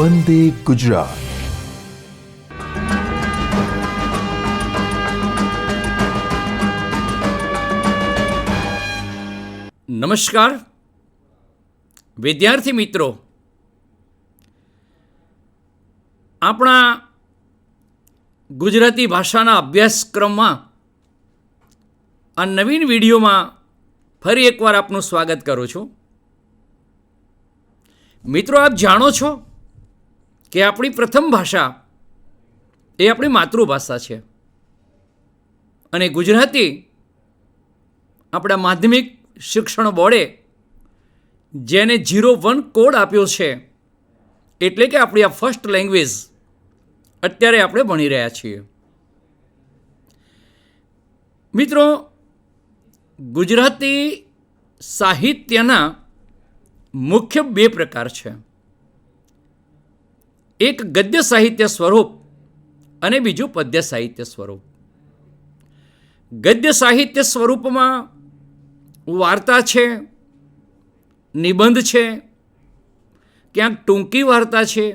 વંદે ગુજરાત. નમસ્કાર વિદ્યાર્થી મિત્રો, આપણા ગુજરાતી ભાષાના અભ્યાસક્રમમાં આ નવીન વિડીયોમાં ફરી એકવાર આપનું સ્વાગત કરું છું. મિત્રો, આપ જાણો છો કે આપણી પ્રથમ ભાષા એ આપણી માતૃભાષા છે અને ગુજરાતી આપણા માધ્યમિક શિક્ષણ બોર્ડે જેને 01 કોડ આપ્યો છે, એટલે કે આપણી આ ફર્સ્ટ લેંગ્વેજ અત્યારે આપણે ભણી રહ્યા છીએ. મિત્રો, ગુજરાતી સાહિત્યના મુખ્ય બે પ્રકાર છે. એક ગદ્ય સાહિત્ય સ્વરૂપ અને બીજું પદ્ય સાહિત્ય સ્વરૂપ. ગદ્ય સાહિત્ય સ્વરૂપમાં વાર્તા છે, નિબંધ છે, ક્યાંક ટૂંકી વાર્તા છે,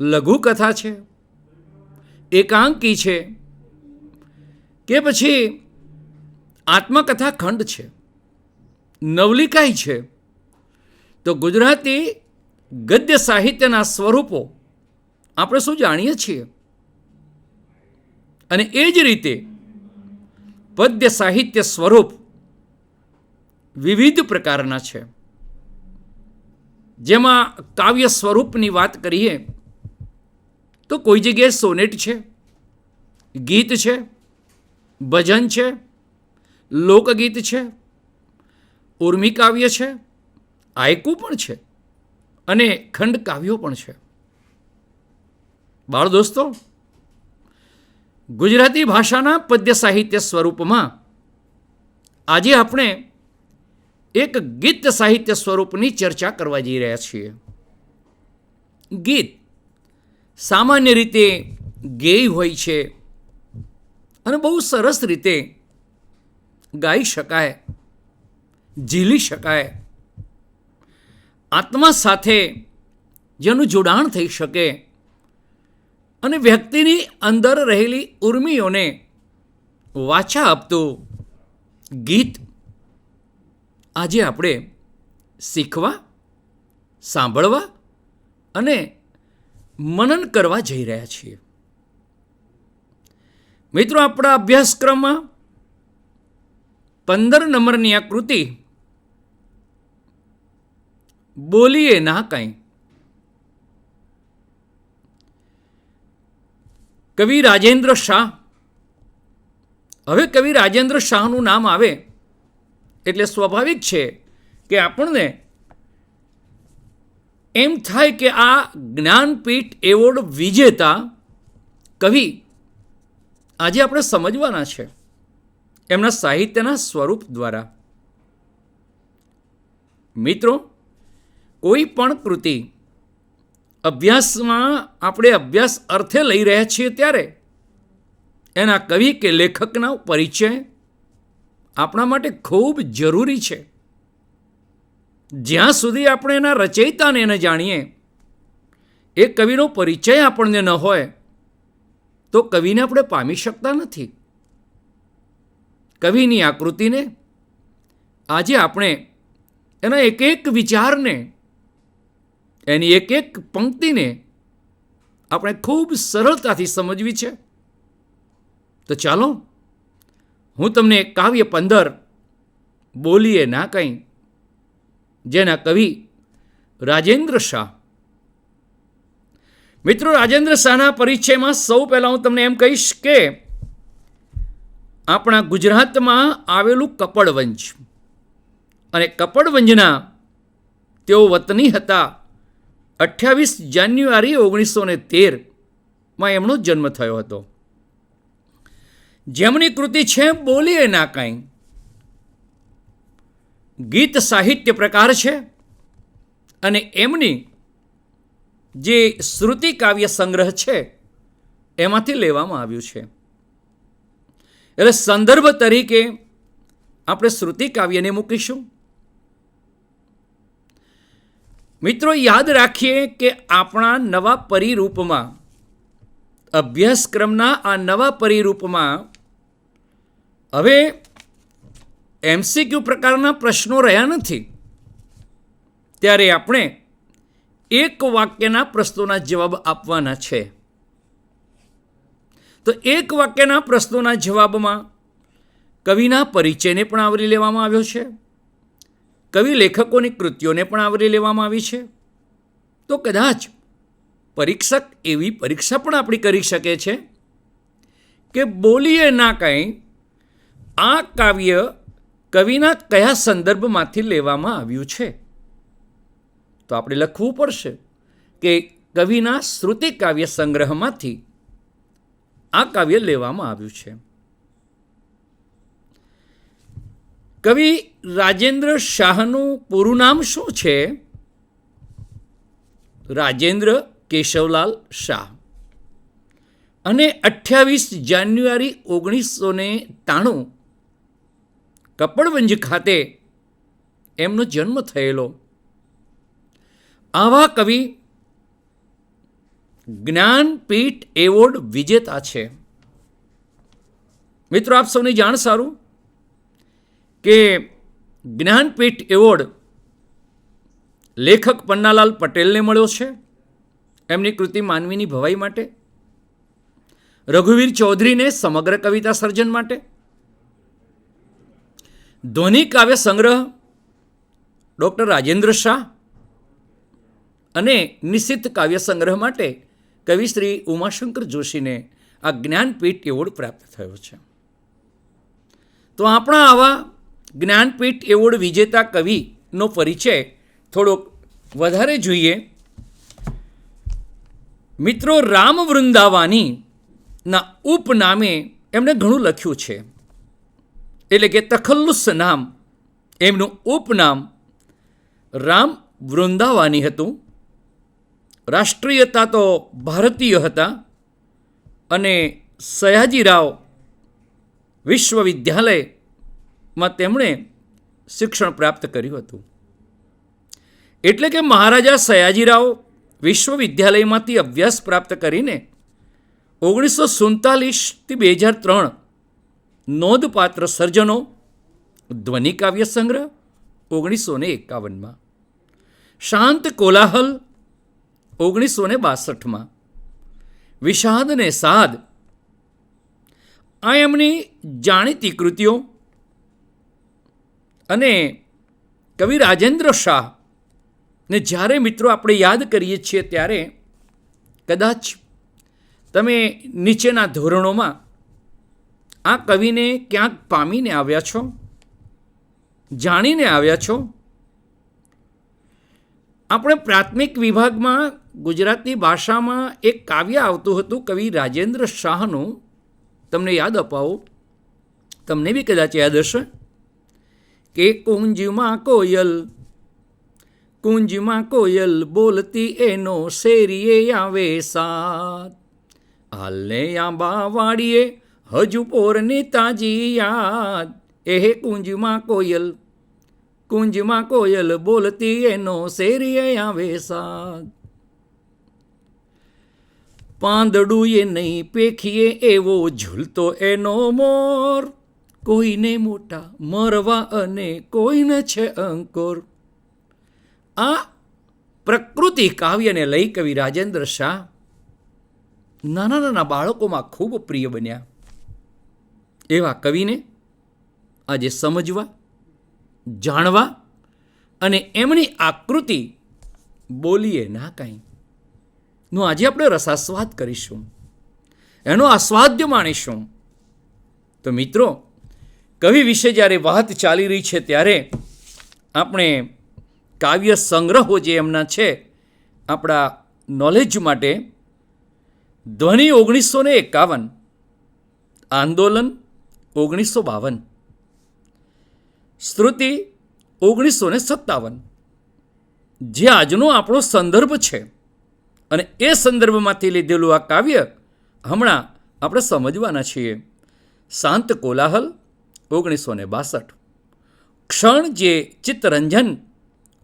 લઘુકથા છે, એકાંકી છે કે પછી આત્મકથા ખંડ છે, નવલિકાઈ છે. તો ગુજરાતી ગદ્ય સાહિત્યના સ્વરૂપો આપણે શું જાણીએ છીએ, અને એ જ રીતે પદ્ય સાહિત્ય સ્વરૂપ વિવિધ પ્રકારના છે. જેમાં કાવ્ય સ્વરૂપની વાત કરીએ તો કોઈ જગ્યાએ સોનેટ છે, ગીત છે, ભજન છે, લોકગીત છે, ઉર્મી કાવ્ય છે, આયકુ પણ છે અને ખંડ કાવ્યો પણ છે. બાળ દોસ્તો, ગુજરાતી ભાષાના પદ્ય સાહિત્ય સ્વરૂપમાં આજે આપણે એક ગીત સાહિત્ય સ્વરૂપની ચર્ચા કરવા જઈ રહ્યા છીએ. ગીત સામાન્ય રીતે ગેય હોય છે અને બહુ સરસ રીતે ગાઈ શકાય, ઝીલી શકાય, આત્મા સાથે જેનું જોડાણ થઈ શકે અને વ્યક્તિની અંદર રહેલી ઉર્મિઓને વાચા આપતું ગીત આજે આપણે શીખવા, સાંભળવા અને મનન કરવા જઈ રહ્યા છીએ. મિત્રો, આપણા અભ્યાસક્રમમાં 15 નંબરની આ કૃતિ બોલીએ ના કંઈ, કવિ રાજેન્દ્ર શાહ. હવે કવિ રાજેન્દ્ર શાહનું નામ આવે એટલે સ્વાભાવિક છે કે આપણને એમ થાય કે આ જ્ઞાનપીઠ એવોર્ડ વિજેતા કવિ આજે આપણે સમજવાના છે એમના સાહિત્યના સ્વરૂપ દ્વારા. મિત્રો, કોઈ પણ કૃતિ અભ્યાસમાં આપણે અભ્યાસ અર્થે લઈ રહ્યા છીએ ત્યારે એના કવિ કે લેખકના પરિચય આપણા માટે ખૂબ જરૂરી છે. જ્યાં સુધી આપણે એના રચયિતાને ન જાણીએ, એ કવિનો પરિચય આપણને ન હોય તો કવિને આપણે પામી શકતા નથી. કવિની આકૃતિને આજે આપણે એના એક એક વિચારને, એની એક એક પંક્તિને આપણે ખૂબ સરળતાથી સમજવી છે. તો ચાલો, હું તમને કાવ્ય 15 બોલીએ ના કંઈ, જેના કવિ રાજેન્દ્ર શાહ. મિત્રો, રાજેન્દ્ર શાહના પરિચયમાં સૌ પહેલાં હું તમને એમ કહીશ કે આપણા ગુજરાતમાં આવેલું કપડવંજ, અને કપડવંજના તેઓ વતની હતા. 28 જાન્યુઆરી 1913 એમનો જન્મ થયો હતો. જેમની કૃતિ છે બોલીએ ના કાંઈ, ગીત સાહિત્ય પ્રકાર છે અને એમની જે શ્રુતિ કાવ્ય સંગ્રહ છે એમાંથી લેવામાં આવ્યું છે. એટલે સંદર્ભ તરીકે આપણે શ્રુતિ કાવ્યને મૂકીશું. મિત્રો, યાદ રાખીએ કે આપણા નવા પરિરૂપમાં, અભ્યાસક્રમના આ નવા પરિરૂપમાં હવે MCQ પ્રકારના પ્રશ્નો રહ્યા નથી. ત્યારે આપણે એક વાક્યના પ્રશ્નોના જવાબ આપવાના છે. તો એક વાક્યના પ્રશ્નોના જવાબમાં કવિના પરિચયને પણ આવરી લેવામાં આવ્યો છે, કવિ લેખકોની કૃતિઓને પણ આવરી લેવામાં આવી છે. તો કદાચ પરીક્ષક એવી પરીક્ષા પણ આપણી કરી શકે છે કે બોલીએ ના કંઈ આ કાવ્ય કવિના કયા સંદર્ભમાંથી લેવામાં આવ્યું છે. તો આપણે લખવું પડશે કે કવિના શ્રુતિ કાવ્ય સંગ્રહમાંથી આ કાવ્ય લેવામાં આવ્યું છે. કવિ રાજેન્દ્ર શાહનું પૂરું નામ શું છે? રાજેન્દ્ર કેશવલાલ શાહ. અને 28 જાન્યુઆરી 1993 કપડવંજ ખાતે એમનો જન્મ થયેલો. આવા કવિ જ્ઞાનપીઠ એવોર્ડ વિજેતા છે. મિત્રો, આપ સૌની જાણ સારું કે જ્ઞાનપીઠ એવોર્ડ લેખક પન્નાલાલ પટેલને મળ્યો છે એમની કૃતિ માનવીની ભવાઈ માટે, રઘુવીર ચૌધરીને સમગ્ર કવિતા સર્જન માટે, ધ્વનિ કાવ્ય સંગ્રહ ડૉક્ટર રાજેન્દ્ર શાહ અને નિશિત કાવ્ય સંગ્રહ માટે કવિ શ્રી ઉમાશંકર જોશીને આ જ્ઞાનપીઠ એવોર્ડ પ્રાપ્ત થયો છે. તો આપણા આવા જ્ઞાનપીઠ એવોર્ડ વિજેતા કવિનો પરિચય થોડોક વધારે જોઈએ. મિત્રો, રામ વૃંદાવાનીના ઉપનામે એમણે ઘણું લખ્યું છે. એટલે કે તખલ્લુસ નામ, એમનું ઉપનામ રામ વૃંદાવાની હતું. રાષ્ટ્રીયતા તો ભારતીય હતા અને સયાજીરાવ વિશ્વવિદ્યાલયમાં તેમણે શિક્ષણ પ્રાપ્ત કર્યું હતું. એટલે કે મહારાજા સયાજીરાવ વિશ્વવિદ્યાલયમાંથી અભ્યાસ પ્રાપ્ત કરીને 1947થી 2003 નોંધપાત્ર સર્જનો, ધ્વનિ કાવ્ય સંગ્રહ 1951માં, શાંત કોલાહલ 1962માં, વિષાદ ને સાદ આ એમની જાણીતી કૃતિઓ. અને કવિ રાજેન્દ્ર શાહ ને જ્યારે મિત્રો આપણે યાદ કરીએ છીએ ત્યારે કદાચ તમે નીચેના ધોરણોમાં આ કવિને ક્યાંક પામીને આવ્યા છો, જાણીને આવ્યા છો. આપણે પ્રાથમિક વિભાગમાં ગુજરાતી ભાષામાં એક કાવ્ય આવતું હતું કવિ રાજેન્દ્ર શાહનું, તમને યાદ અપાવો, તમને બી કદાચ યાદ હશે કે કુંજમાં કોયલ બોલતી એનો શેરીએ આવે સાત, હાલને આંબા વાડીએ હજુ પોરની તાજી યાદ, એ કુંજમાં કોયલ બોલતી એનો શેરીએ આવે સાત, પાંદડું એ નહીં પેખીએ એવો ઝૂલતો એનો મોર, કોઈને મોટા મરવા અને કોઈને છે અંકોર. આ પ્રકૃતિ કાવ્યને લઈ કવિ રાજેન્દ્ર શાહ નાના નાના બાળકોમાં ખૂબ પ્રિય બન્યા. એવા કવિને આજે સમજવા, જાણવા અને એમની આકૃતિ બોલીએ ના કાંઈ નો આજે આપણે રસાસ્વાદ કરીશું, એનો આસ્વાદ્ય માણીશું. તો મિત્રો, કવિ વિશે જ્યારે વાત ચાલી રહી છે ત્યારે આપણે કાવ્ય સંગ્રહો જે એમના છે આપણા નોલેજ માટે, ધ્વનિ 1951, આંદોલન 1952, શ્રુતિ 1957 જે આજનો આપણો સંદર્ભ છે અને એ સંદર્ભમાંથી લીધેલું આ કાવ્ય હમણાં આપણે સમજવાના છીએ. શાંત કોલાહલ 1962, ક્ષણ જે ચિત્તરંજન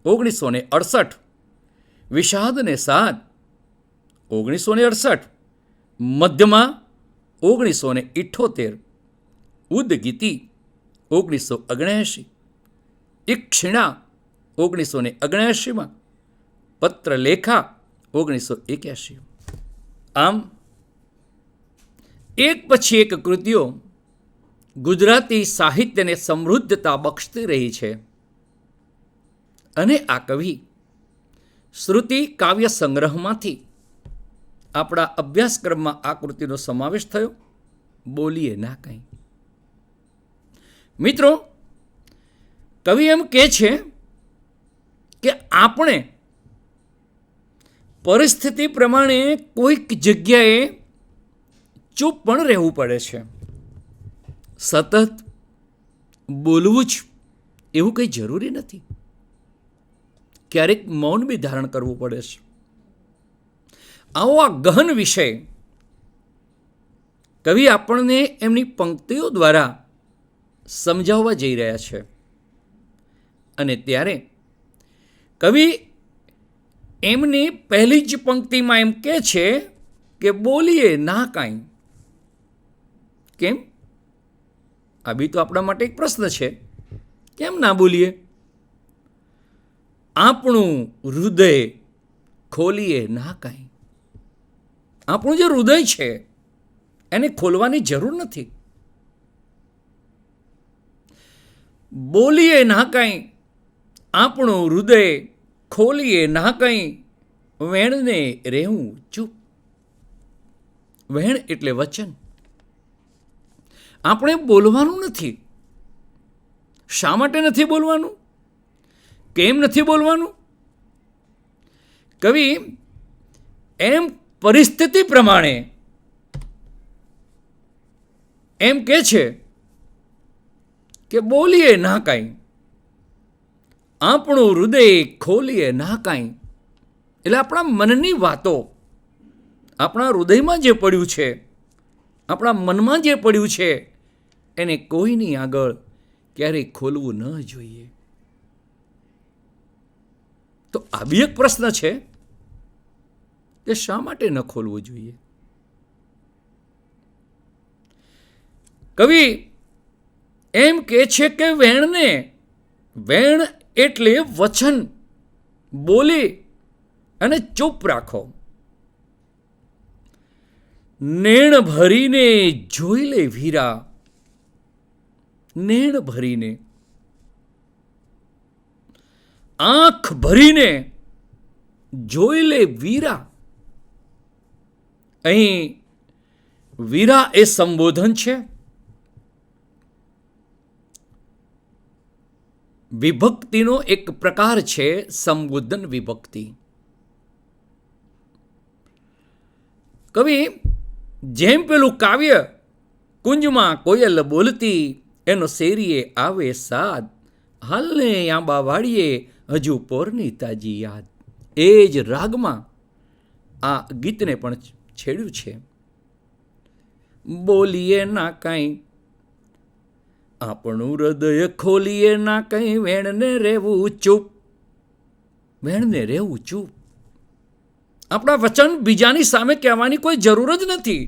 1968, વિષાદને 7, 1968, મધ્યમા 1978, ઉદ્ગીતિ 1979, ઈક્ષિણા 1979, પત્રલેખા 1981. આમ એક પછી એક કૃતિઓ ગુજરાતી સાહિત્યને સમૃદ્ધતા બક્ષતી રહી છે અને આ કવિ શ્રુતિ કાવ્ય સંગ્રહમાંથી આપણા અભ્યાસક્રમમાં આ કૃતિનો સમાવેશ થયો. બોલીએ ના કંઈ. મિત્રો, કવિ એમ કહે છે કે આપણે પરિસ્થિતિ પ્રમાણે કોઈક જગ્યાએ ચૂપ પણ રહેવું પડે છે. સતત બોલવું જ એવું કંઈ જરૂરી નથી. ક્યારેક મૌન બી ધારણ કરવું પડે છે. આવો આ ગહન વિષય કવિ આપણને એમની પંક્તિઓ દ્વારા સમજાવવા જઈ રહ્યા છે. અને ત્યારે કવિ એમની પહેલી જ પંક્તિમાં એમ કહે છે કે બોલીએ ના કાંઈ. કેમ? આ બી તો આપણા માટે એક પ્રશ્ન છે. કેમ ના બોલીએ? આપણું હૃદય ખોલીએ ના કાંઈ. આપણું જે હૃદય છે એને ખોલવાની જરૂર નથી. બોલીએ ના કાંઈ, આપણું હૃદય ખોલીએ ના કંઈ, વેણને રહેવું ચૂપ. વેણ એટલે વચન. આપણે બોલવાનું નથી. શા માટે નથી બોલવાનું? કેમ નથી બોલવાનું? કવિ એમ પરિસ્થિતિ પ્રમાણે એમ કહે છે કે બોલીએ ના કાંઈ, આપણું હૃદય ખોલીએ ના કાંઈ. એટલે આપણા મનની વાતો, આપણા હૃદયમાં જે પડ્યું છે, આપણા મનમાં જે પડ્યું છે, એને કોઈની આગળ ક્યારેય ખોલવું ન જોઈએ. તો આ બી એક પ્રશ્ન છે કે શા માટે ન ખોલવું જોઈએ? કવિ એમ કહે છે કે વેણને, વેણ એટલે વચન, બોલી અને ચૂપ રાખો. નેણ ભરીને જોઈ લે વીરા, નેણ ભરીને, આંખ ભરીને જોઈ લે વીરા. અહીં વીરા એ સંબોધન છે. વિભક્તિનો એક પ્રકાર છે સંબોધન વિભક્તિ. કવિ જેમ પેલું કાવ્ય કુંજમાં કોયલ બોલતી, એનો શેરીએ આવે સાદ, હાલને આંબા વાળીએ હજુ પોરની તાજી યાદ, એ જ રાગમાં આ ગીતને પણ છેડ્યું છે. બોલીએ ના કાંઈ, આપણું હૃદય ખોલીએ ના કંઈ, વેણને રહેવું ચૂપ, વેણને રહેવું ચૂપ. આપણા વચન બીજાની સામે કહેવાની કોઈ જરૂર જ નથી.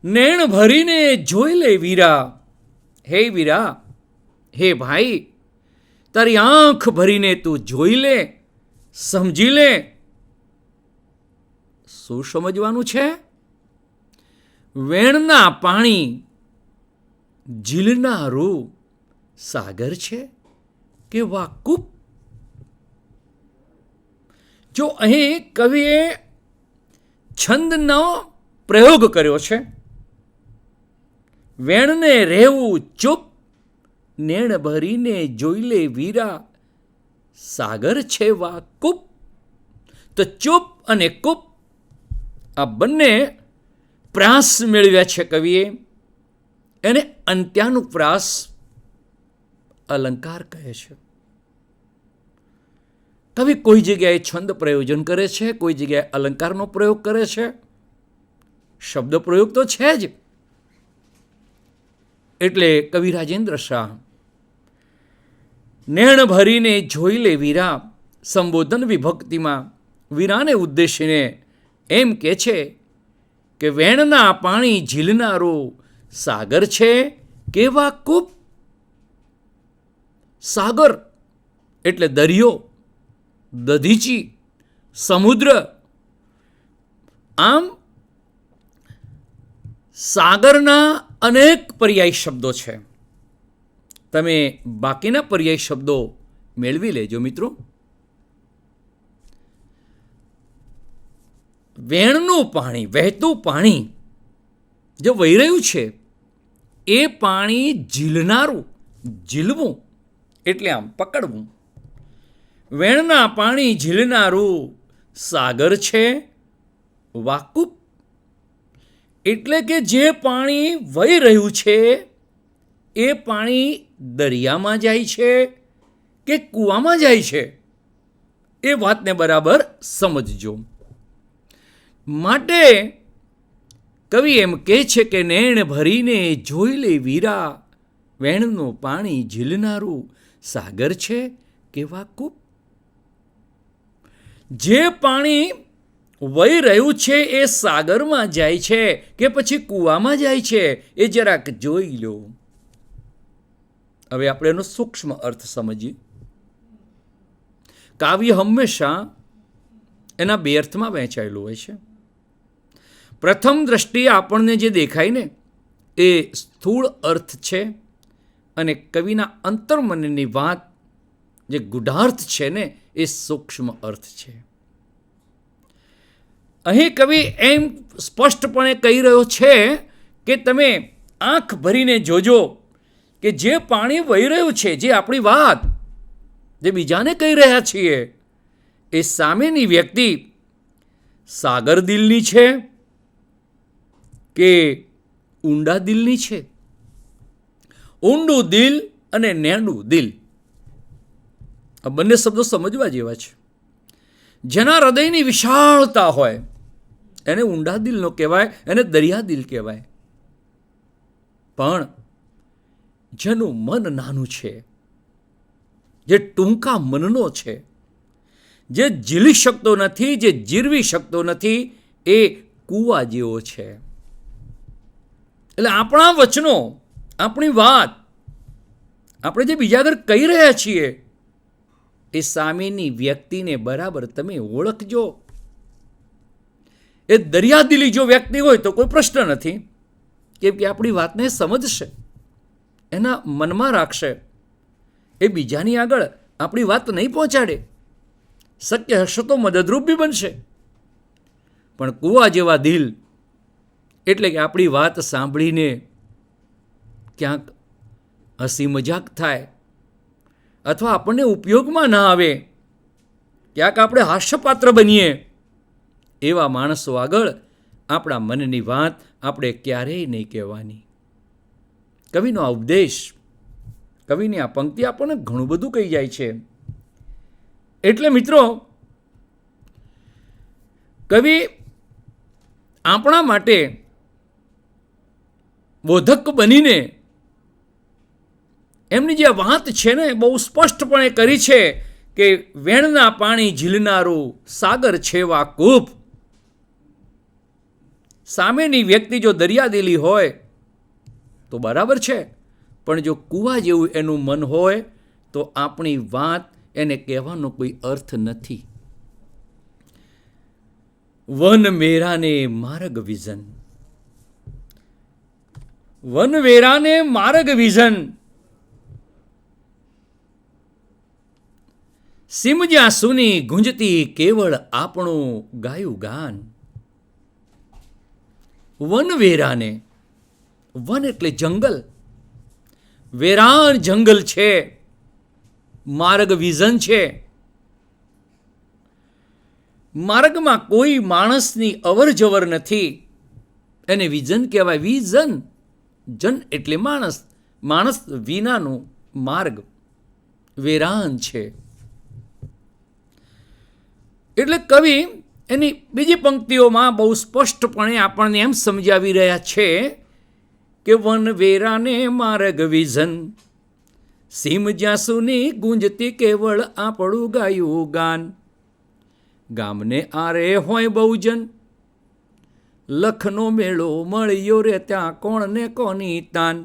નેણ ભરીને જોઈ લે વીરા, હે વીરા, હે ભાઈ, તારી આંખ ભરીને તું જોઈ લે, સમજી લે. શું સમજવાનું છે? વેણના પાણી ઝીલનારું સાગર છે કે વાકુપ? જો અહીં કવિએ છંદનો પ્રયોગ કર્યો છે. વેણને રહેવું ચૂપ, નેણ ભરીને જોઈ લે વીરા, સાગર છે વાકુપ. તો ચૂપ અને કુપ આ બંને પ્રાસ મેળવ્યા છે કવિએ. એને અંત્યાનુપ્રાસ અલંકાર કહે છે. કવિ કોઈ જગ્યાએ છંદ પ્રયોજન કરે છે, કોઈ જગ્યાએ અલંકારનો પ્રયોગ કરે છે. શબ્દ પ્રયોગ તો છે જ. એટલે કવિ રાજેન્દ્ર શાહ નેણ ભરીને જોઈ લે વીરા, સંબોધન વિભક્તિમાં વીરાને ઉદ્દેશીને એમ કહે છે કે વેણના પાણી ઝીલનારો સાગર છે કેવા કૂપ. સાગર એટલે દરિયો, દધીચી, સમુદ્ર. આમ સાગરના અનેક પર્યાય શબ્દો છે. તમે બાકીના પર્યાય શબ્દો મેળવી લેજો મિત્રો. વેણનું પાણી, વહેતું પાણી જે વહી રહ્યું છે એ પાણી ઝીલનારું, ઝીલવું એટલે આમ પકડવું. વેણના પાણી ઝીલનારું સાગર છે વાકુપ, એટલે કે જે પાણી વહી રહ્યું છે એ પાણી દરિયામાં જાય છે કે કૂવામાં જાય છે એ વાતને બરાબર સમજજો. માટે કવિ એમ કહે છે કે નેણ ભરીને જોઈ લે વીરા, વેણનું પાણી ઝીલનારું સાગર છે કેવા કૂપ. જે પાણી વહી રહ્યું છે એ સાગરમાં જાય છે કે પછી કૂવામાં જાય છે એ જરાક જોઈ લો. હવે આપણે એનો સૂક્ષ્મ અર્થ સમજીએ. કાવ્ય હંમેશા એના બે અર્થમાં વહેંચાયેલું હોય છે. પ્રથમ દ્રષ્ટિએ આપણને જે દેખાય ને એ સ્થૂળ અર્થ છે અને કવિના અંતર્મનની વાત જે ગુઢાર્થ છે ને એ સૂક્ષ્મ અર્થ છે. અહીં કવિ એમ સ્પષ્ટપણે કહી રહ્યો છે કે તમે આંખ ભરીને જોજો કે જે પાણી વહી રહ્યું છે, જે આપણી વાત જે બીજાને કહી રહ્યા છીએ એ સામેની વ્યક્તિ સાગર દિલની છે કે ઊંડા દિલની છે. ઊંડું દિલ અને નેડું દિલ આ બંને શબ્દો સમજવા જેવા છે. જેના હૃદયની વિશાળતા હોય એને ઊંડા દિલનો કહેવાય, એને દરિયા દિલ કહેવાય. પણ જેનું મન નાનું છે, જે ટૂંકા મનનો છે, જે ઝીલી શકતો નથી, જે જીરવી શકતો નથી, એ કૂવા જેવો છે. એટલે આપણા વચનો, આપણી વાત આપણે જે બીજા આગળ કહી રહ્યા છીએ એ સામેની વ્યક્તિને બરાબર તમે ઓળખજો. એ દરિયાદિલી જો વ્યક્તિ હોય તો કોઈ પ્રશ્ન નથી, કેમ કે આપણી વાતને સમજશે, એના મનમાં રાખશે, એ બીજાની આગળ આપણી વાત નહીં પહોંચાડે. શક્ય હશે તો મદદરૂપ બી બનશે. પણ કૂવા જેવા દિલ એટલે કે આપણી વાત સાંભળીને ક્યાંક હસી મજાક થાય અથવા આપણને ઉપયોગમાં ના આવે, ક્યાંક આપણે હાસ્યપાત્ર બનીએ, એવા માણસો આગળ આપણા મનની વાત આપણે ક્યારેય નહીં કહેવાની. કવિનો આ ઉપદેશ, કવિની આ પંક્તિ આપણને ઘણું બધું કહી જાય છે. એટલે મિત્રો કવિ આપણા માટે બોધક બનીને એમની જે વાત છે ને બહુ સ્પષ્ટપણે કરી છે કે વેણના પાણી ઝીલનારું સાગર છેવા કૂપ. સામેની વ્યક્તિ જો દરિયાદિલી હોય તો બરાબર છે, પણ જો કૂવા જેવું એનું મન હોય તો આપણી વાત એને કહેવાનો કોઈ અર્થ નથી. વન મેરાને માર્ગ વિઝન, વન વેરાને માર્ગ વિઝન, સિમ જ્યાં સુની ગુંજતી કેવળ આપણું ગાયું ગાન. વન વેરાને, વન એટલે જંગલ, વેરાન જંગલ છે, માર્ગ વિઝન છે. માર્ગમાં કોઈ માણસની અવર જવર નથી, એને વિઝન કહેવાય. વિઝન, જન એટલે માણસ, માણસ વિનાનું માર્ગ વેરાન છે. એટલે કવિ એની બીજી પંક્તિઓમાં બહુ સ્પષ્ટપણે આપણને એમ સમજાવી રહ્યા છે કે વન વેરાને માર્ગ વિઝન, સીમ જ્યાં સુની ગુંજતી કેવળ આપણું ગાયું ગાન. ગામને આરે હોય બહુજન, લખનો મેળો મળ્યો રે ત્યાં કોણ ને કોની તાન.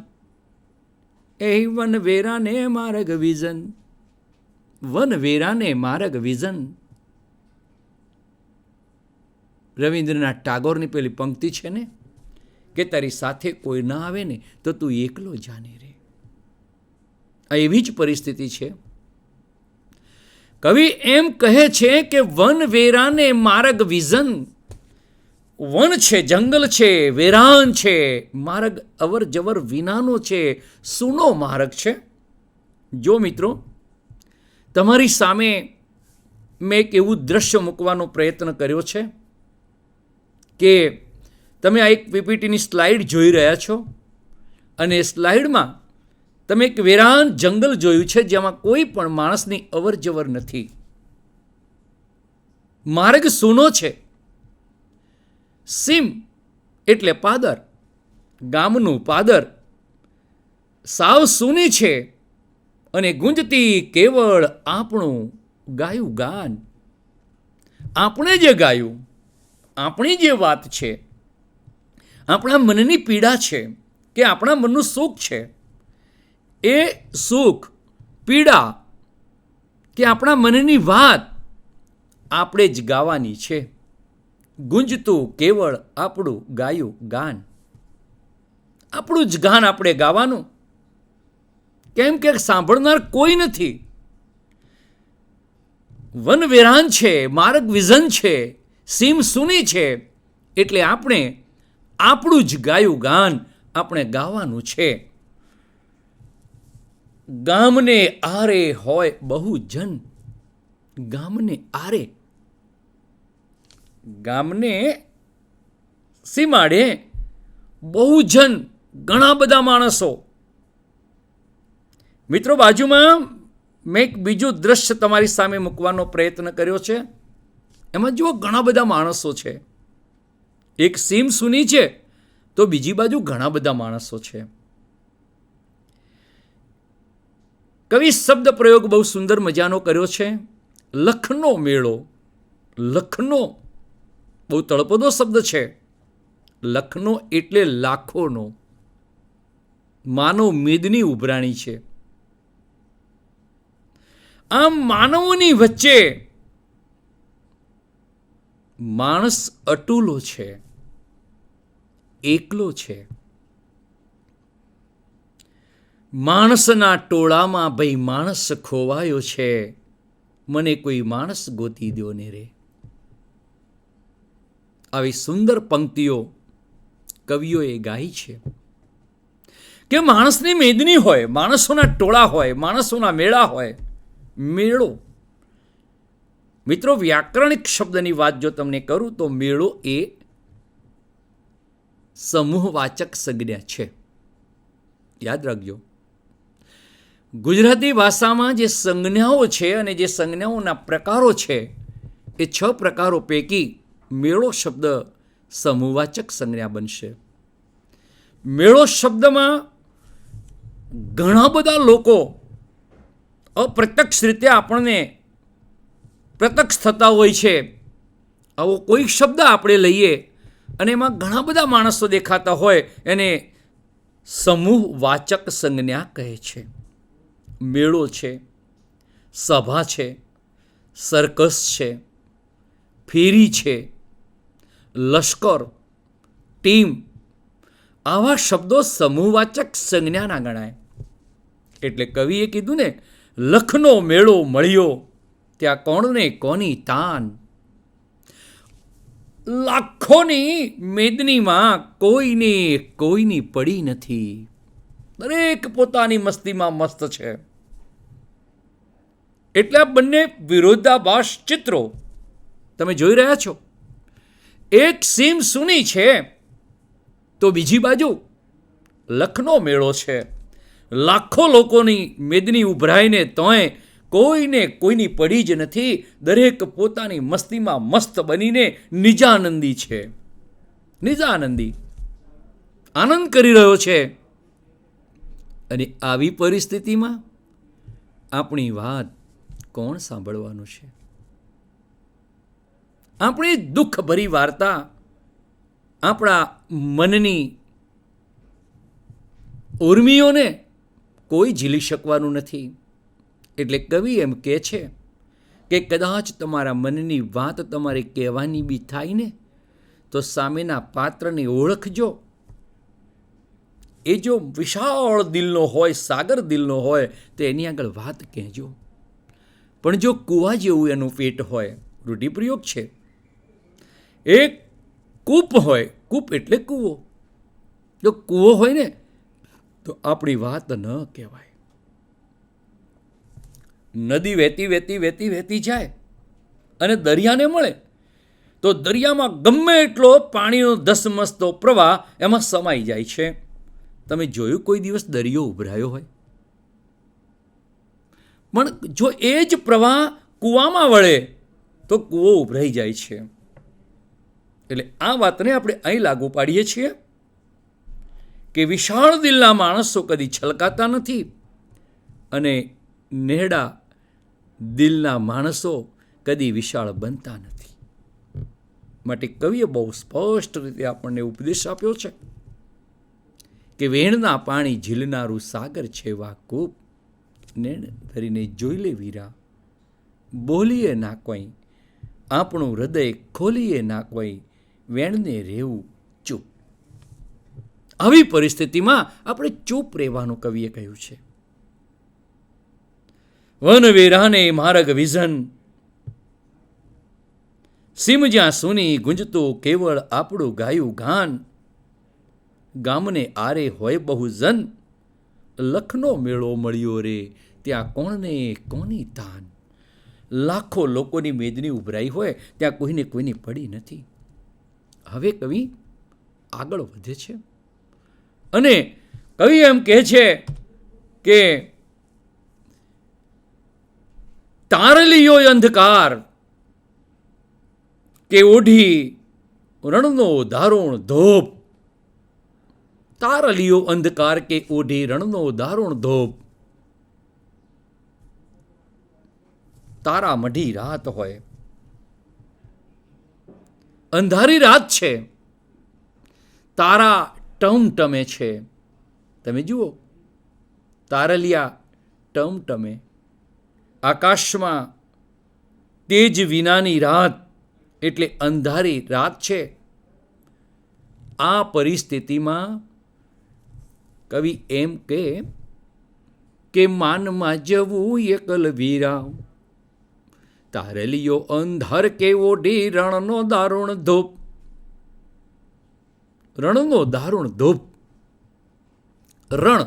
એ વનવેરાને માર્ગ વિઝન, વનવેરાને માર્ગ વિઝન. રવિન્દ્રનાથ ટાગોરની પેલી પંક્તિ છે ને કે તારી સાથે કોઈ ના આવે ને તો તું એકલો જાને રે. આ એવી જ પરિસ્થિતિ છે. કવિ એમ કહે છે કે વન વેરાને માર્ગ વિઝન. વન છે, જંગલ છે, વેરાન છે, માર્ગ અવર જવર વિનાનો છે, સૂનો માર્ગ છે. જો મિત્રો, તમારી સામે મેં એક એવું દ્રશ્ય મૂકવાનો પ્રયત્ન કર્યો છે કે તમે આ એક પીપીટીની સ્લાઇડ જોઈ રહ્યા છો અને સ્લાઇડમાં તમે એક વેરાન જંગલ જોયું છે જેમાં કોઈ પણ માણસની અવર જવર નથી. માર્ગ સૂનો છે. સીમ એટલે પાદર, ગામનું પાદર સાવ સૂની છે અને ગુંજતી કેવળ આપણું ગાયું ગાન. આપણે જે ગાયું, આપણી જે વાત છે, આપણા મનની પીડા છે કે આપણા મનનું સુખ છે, એ સુખ, પીડા કે આપણા મનની વાત આપણે જ ગાવાની છે. ગુંજતું કેવળ આપણું ગાયું ગાન. આપણું જ ગાન આપણે ગાવાનું, કેમ કે સાંભળનાર કોઈ નથી. વન વેરાન છે, માર્ગ વિઝન છે, સીમ સૂની છે, એટલે આપણે આપણું જ ગાયું ગાન આપણે ગાવાનું છે. ગામને આરે હોય બહુ જન, ગામને આરે, ગામને સીમાડે બહુ જન, ઘણા બધા માણસો. મિત્રો, બાજુમાં મેં એક બીજું દ્રશ્ય તમારી સામે મૂકવાનો પ્રયત્ન કર્યો છે. એમાં જુઓ, ઘણા બધા માણસો છે. એક સીમ સૂની છે તો બીજી બાજુ ઘણા બધા માણસો છે. કવિ શબ્દ પ્રયોગ બહુ સુંદર મજાનો કર્યો છે. લખનો મેળો. લખનો બહુ તળપદો શબ્દ છે. લખનો એટલે લાખોનો. માનવ મેદની ઉભરાણી છે. આમ માનવોની વચ્ચે માણસ અટૂલો છે, એકલો છે. માણસના ટોળામાં ભાઈ માણસ ખોવાયો છે, મને કોઈ માણસ ગોતી દ્યો ને રે. આવી સુંદર પંક્તિઓ કવિઓએ ગાઈ છે કે માણસની મેદની હોય, માણસોના ટોળા હોય, માણસોના મેળા હોય. મેળો, મિત્રો, વ્યાકરણિક શબ્દની વાત જો તમને કરું તો મેળો એ સમૂહવાચક સંજ્ઞા છે. યાદ રાખજો, ગુજરાતી ભાષામાં જે સંજ્ઞાઓ છે અને જે સંજ્ઞાઓના પ્રકારો છે એ 6 પ્રકારો પૈકી મેળો શબ્દ સમૂહવાચક સંજ્ઞા બનશે. મેળો શબ્દમાં ઘણા બધા લોકો અપ્રત્યક્ષ રીતે આપણને પ્રત્યક્ષ થતા હોય છે. આવો કોઈ શબ્દ આપણે લઈએ અને એમાં ઘણા બધા માણસો દેખાતા હોય, એને સમૂહવાચક સંજ્ઞા કહે છે. મેળો છે, સભા છે, સર્કસ છે, ફેરી છે, લશ્કર, ટીમ, આવા શબ્દો સમૂહવાચક સંજ્ઞાના ગણાય. એટલે કવિએ કીધું ને, લખનો મેળો મળ્યો ત્યાં કોણને કોની તાન. લાખોની મેદનીમાં કોઈને કોઈની પડી નથી. દરેક પોતાની મસ્તીમાં મસ્ત છે. એટલે આ બંને વિરોધાભાસ ચિત્રો તમે જોઈ રહ્યા છો. એક સીમ સૂની છે તો બીજી બાજુ લખનો મેળો છે. લાખો લોકોની મેદની ઉભરાઈને તોય કોઈને કોઈની પડી જ નથી. દરેક પોતાની મસ્તીમાં મસ્ત બનીને નિજાનંદી છે. નિજાનંદી આનંદ કરી રહ્યો છે. અને આવી પરિસ્થિતિમાં આપણી વાત કોણ સાંભળવાનું છે? આપણી દુઃખભરી વાર્તા આપણા મનની ઉર્મિઓને કોઈ ઝીલી શકવાનું નથી. એટલે કવિ એમ કહે છે કે કદાચ તમારા મનની વાત તમારે કહેવાની બી થાય ને તો સામેના પાત્રને ઓળખજો. એ જો વિશાળ દિલનો હોય, સાગર દિલનો હોય તો એની આગળ વાત કહેજો. પણ જો કૂવા જેવું એનું પેટ હોય, રૂઢિપ્રયોગ છે, એક કૂપ હોય, કૂપ એટલે કૂવો, જો કૂવો હોય ને તો આપણી વાત ન કહેવાય. નદી વહેતી વહેતી વહેતી વહેતી જાય અને દરિયાને મળે તો દરિયામાં ગમે એટલો પાણીનો ધસમસતો પ્રવાહ એમાં સમાઈ જાય છે. તમે જોયું કોઈ દિવસ દરિયો ઉભરાયો હોય? પણ જો એ જ પ્રવાહ કૂવામાં વળે તો કૂવો ઉભરાઈ જાય છે. એટલે આ વાતને આપણે અહીં લાગુ પાડીએ છીએ કે વિશાળ દિલના માણસો કદી છલકાતા નથી અને નેહડા દિલના માણસો કદી વિશાળ બનતા નથી. માટે કવિએ બહુ સ્પષ્ટ રીતે આપણને ઉપદેશ આપ્યો છે કે વેણના પાણી ઝીલનારું સાગર છે વા કૂપ, નેણ ધરીને જોઈ લે વીરા, બોલીએ ના કોઈ, આપણું હૃદય ખોલીએ ના કોઈ, વેણને રહેવું ચૂપ. આવી પરિસ્થિતિમાં આપણે ચૂપ રહેવાનું કવિએ કહ્યું છે. વન વેરાને માર્ગ વિઝન, સીમ જ્યાં સુની ગુંજતું કેવળ આપણું ગાયું ગાન, ગામને આરે હોય બહુ જન, લખનો મેળો મળ્યો રે ત્યાં કોણને કોની તાન. લાખો લોકોની મેદની ઉભરાઈ હોય ત્યાં કોઈને કોઈની પડી નથી. હવે કવિ આગળ વધે છે અને કવિ એમ કહે છે કે તારલીયો અંધકાર કે ઓઢી રણનો દારૂણ ધોપ, તારલીયો અંધકાર કે ઓઢી રણનો દારૂણ ધોપ. તારા મઢી રાત હોય, અંધારી રાત છે, તારા ટમટમે છે. તમે જુઓ, તારલિયા ટમટમે, આકાશમાં તેજ વિનાની રાત એટલે અંધારી રાત છે. આ પરિસ્થિતિમાં કવિ એમ કે માનમાં જવું એકલ વીરા, તારલિયો અંધાર કે ઓઢી રણનો દારૂણ ધોપ. રણનો દારૂણ ધોપ, રણ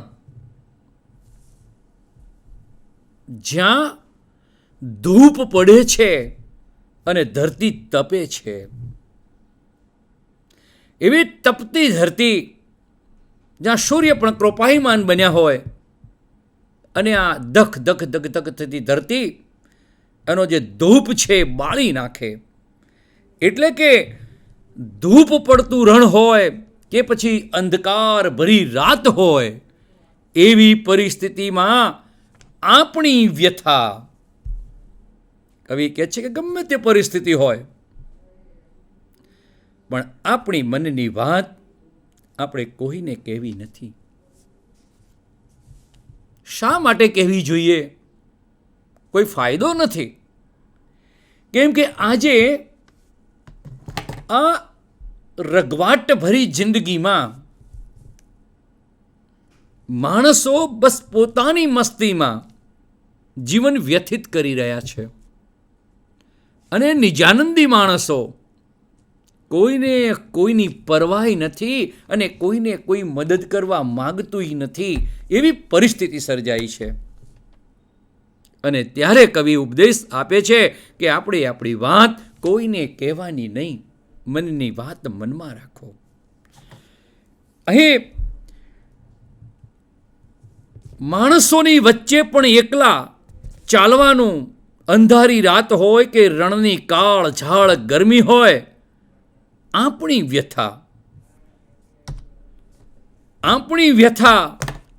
જ્યાં ધૂપ પડે છે અને ધરતી તપે છે, એવી તપતી ધરતી જ્યાં સૂર્ય પણ કૃપાયમાન બન્યા હોય અને આ ધક ધક ધક ધક થતી ધરતી એનો જે ધૂપ છે બાળી નાખે. એટલે કે ધૂપ પડતું રણ હોય કે પછી અંધકાર ભરી રાત હોય, એવી પરિસ્થિતિમાં આપણી વ્યથા, કવિ કહે છે કે ગમે તે પરિસ્થિતિ હોય પણ આપણી મનની વાત આપણે કોઈને કહેવી નથી. શા માટે કહેવી જોઈએ? કોઈ ફાયદો નથી. કેમ કે આજે આ રગવાટ ભરી જિંદગીમાં માણસો બસ પોતાની મસ્તીમાં જીવન વ્યથિત કરી રહ્યા છે અને નિજાનંદી માણસો કોઈને કોઈની પરવાહ નથી અને કોઈને કોઈ મદદ કરવા માગતું નથી. એવી પરિસ્થિતિ સર્જાઈ છે અને ત્યારે કવિ ઉપદેશ આપે છે કે આપણે આપણી વાત કોઈને કહેવાની નહીં, મનની વાત મનમાં રાખો. અહીં માણસોની વચ્ચે પણ એકલા ચાલવાનું, અંધારી રાત હોય કે રણની કાળ ઝાળ ગરમી હોય, આપણી વ્યથા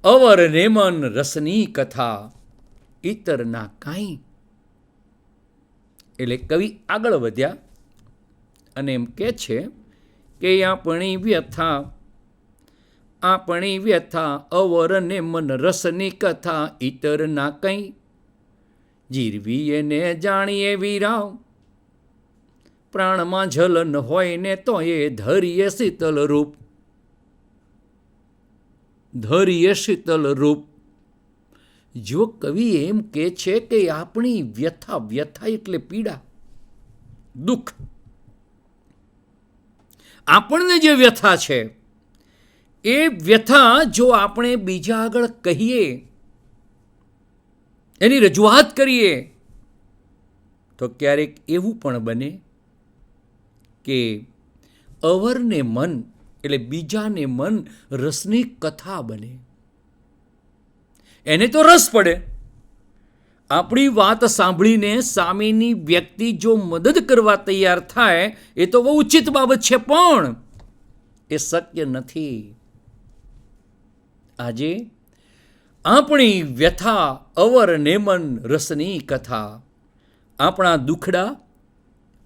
અવર નેમન રસની કથા. ઈતર ના કાંઈ. એટલે કવિ આગળ વધ્યા અને એમ કે છે કે આપણી વ્યથા અવર ને મન રસની કથા, ઈતર ના કંઈ જીરવી એને જાણીએ વીરાવ, પ્રાણમાં જલન હોય ને તો એ ધરીએ શીતલ રૂપ. ધરીએ શીતલ રૂપ. જો કવિ એમ કે છે કે આપણી વ્યથા, વ્યથા એટલે પીડા, દુઃખ, આપણને જે વ્યથા છે એ વ્યથા જો આપણે બીજા આગળ કહીએ, એની રજૂઆત કરીએ, તો ક્યારેક એવું પણ બને કે અવરને મન એટલે બીજાને મન રસની કથા બને. એને તો રસ પડે. આપણી વાત સાંભળીને સામેની વ્યક્તિ જો મદદ કરવા તૈયાર થાય એ તો બહુ ઉચિત બાબત છે, પણ એ શક્ય નથી. આજે આપણી વ્યથા અવર નેમન રસની કથા, આપણા દુખડા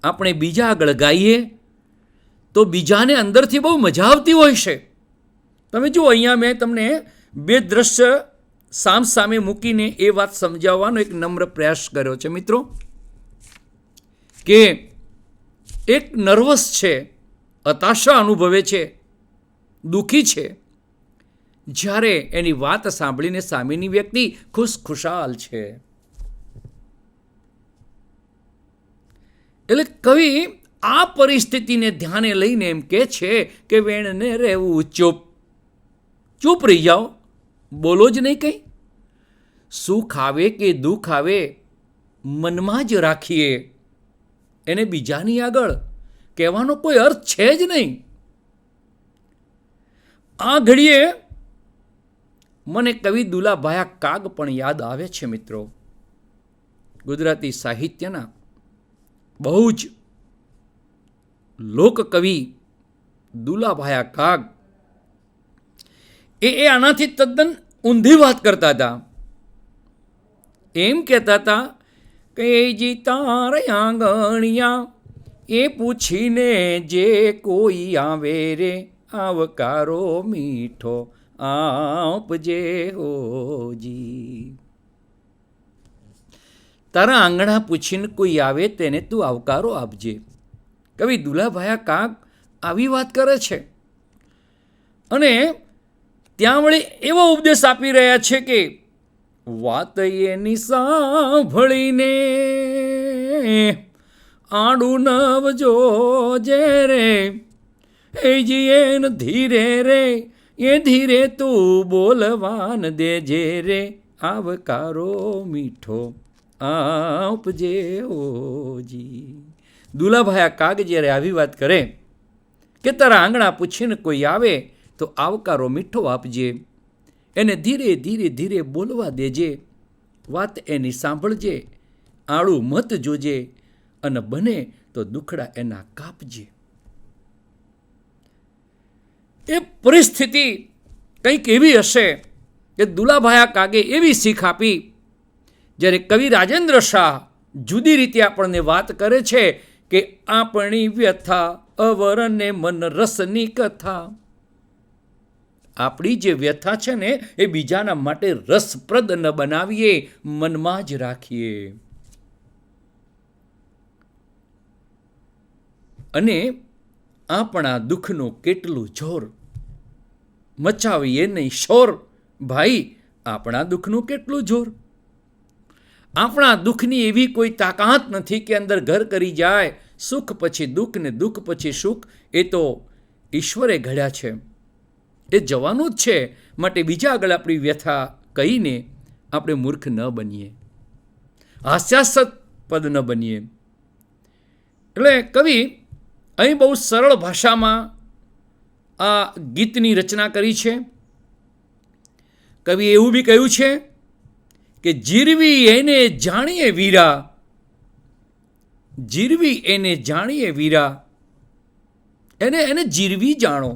આપણે બીજા આગળ ગાઈએ તો બીજાને અંદરથી બહુ મજા આવતી હોય છે. તમે જુઓ, અહીંયા મેં તમને બે દ્રશ્ય સામ સામે મૂકીને એ વાત સમજાવવાનો એક નમ્ર પ્રયાસ કર્યો છે મિત્રો, કે એક નર્વસ છે, હતાશા અનુભવે છે, દુઃખી છે, જ્યારે એની વાત સાંભળીને સામેની વ્યક્તિ ખુશખુશાલ છે. એટલે કવિ આ પરિસ્થિતિને ધ્યાને લઈને એમ કે છે કે વેણને રહેવું ચૂપ. ચૂપ રહી જાઓ, બોલો જ નહીં કંઈ. સુખ આવે કે દુઃખ આવે મનમાં જ રાખીએ, એને બીજાની આગળ કહેવાનો કોઈ અર્થ છે જ નહીં. આ ઘડીએ મને કવિ દુલાભાયા કાગ પણ યાદ આવે છે મિત્રો. ગુજરાતી સાહિત્યના બહુ જ લોકકવિ દુલાભાયા કાગ એ આનાથી તદ્દન ઊંધી વાત કરતા હતા. એમ કહેતા હતા કે જી તાર આંગણિયા એ પૂછીને જે કોઈ આવે રે, આવકારો મીઠો આપજે હોજી. તારા આંગણા પૂછીને કોઈ આવે તેને તું આવકારો આપજે. કવિ દુલાભાયા કાગ આવી વાત કરે છે અને ત્યાં વળી એવો ઉપદેશ આપી રહ્યા છે કે વાત એની સાંભળીને આડું નવજો જે રે, એ જીએન ધીરે રે, એ ધીરે તું બોલવાન દેજે રે, આવકારો મીઠો આપજે ઓજી. દુલાભાયા કાગ જ્યારે આવી વાત કરે કે તારા આંગણા પૂછીને કોઈ આવે તો આવકારો મીઠો આપજે, એને ધીરે ધીરે ધીરે બોલવા દેજે, વાત એની સાંભળજે, આળું મત જોજે, અને બને તો દુખડા એના કાપજે. એ પરિસ્થિતિ કંઈક એવી હશે કે દુલાભાયા કાગે એવી શીખ આપી. જ્યારે કવિ રાજેન્દ્ર શાહ જુદી રીતે આપણને વાત કરે છે કે આપણી વ્યથા અવરને મન રસની કથા. આપણી જે વ્યથા છે ને એ બીજાના માટે રસપ્રદ ન બનાવીએ, મનમાં જ રાખીએ. અને આપણા દુઃખનું કેટલું જોર મચાવીએ નહીં શોર. ભાઈ, આપણા દુઃખનું કેટલું જોર. આપણા દુઃખની એવી કોઈ તાકાત નથી કે અંદર ઘર કરી જાય. સુખ પછી દુઃખ ને દુઃખ પછી સુખ, એ તો ઈશ્વરે ઘડ્યા છે, એ જવાનું જ છે. માટે બીજા આગળ આપણી વ્યથા કહીને આપણે મૂર્ખ ન બનીએ, હાસ્યાસ્પદ ન બનીએ. એટલે કવિ અહીં બહુ સરળ ભાષામાં આ ગીતની રચના કરી છે. કવિએ એવું બી કહ્યું છે કે જીરવી એને જાણીએ વીરા, જીરવી એને જાણીએ વીરા, એને જીરવી જાણો,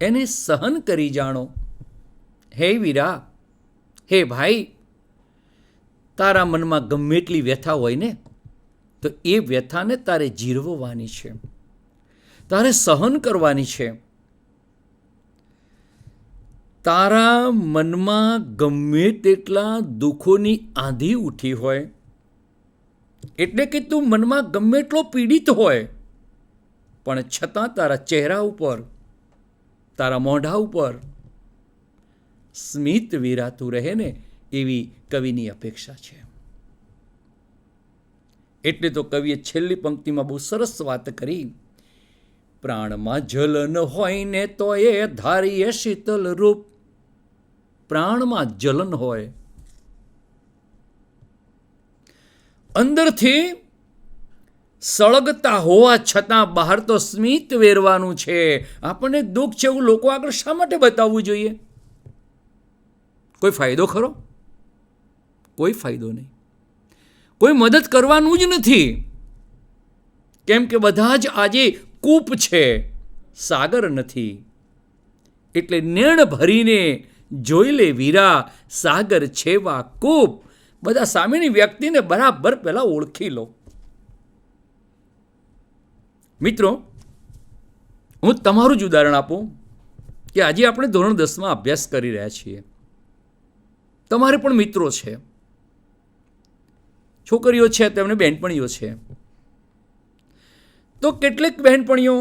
એને સહન કરી જાણો. હે વીરા, હે ભાઈ, તારા મનમાં ગમે એટલી વ્યથા હોય ને, તો એ વ્યથાને તારે જીરવવાની છે, તારે સહન કરવાની છે. તારા મનમાં ગમે તેટલા દુઃખોની આંધી ઉઠી હોય, એટલે કે તું મનમાં ગમે એટલો પીડિત હોય, પણ છતાં તારા ચહેરા ઉપર, તારા મોઢા ઉપર સ્મિત વિરાતું રહે ને, એવી કવિની અપેક્ષા છે. એટલે તો કવિએ છેલ્લી પંક્તિમાં બહુ સરસ વાત કરી. પ્રાણમાં જલન હોય ને તો એ ધારીએ શીતલ રૂપ. પ્રાણમાં જલન હોય, અંદરથી સળગતા હોવા છતાં બહાર તો સ્મિત વેરવાનું છે. આપણને દુઃખ છે એવું લોકો આગળ શા માટે બતાવવું જોઈએ? કોઈ ફાયદો ખરો? કોઈ ફાયદો નહીં. કોઈ મદદ કરવાનું જ નથી. કેમ કે બધા જ આજે કૂપ છે, સાગર નથી. એટલે નેણ ભરીને જોઈ લે વીરા, સાગર છેવા કૂપ. બધા સામેની વ્યક્તિને બરાબર પહેલા ઓળખી લો. મિત્રો, હું તમારું જ ઉદાહરણ આપું કે આજે આપણે ધોરણ 10માં અભ્યાસ કરી રહ્યા છીએ. તમારે પણ મિત્રો છે, છોકરીઓ છે, તેમને બહેનપણીઓ છે. તો કેટલીક બહેનપણીઓ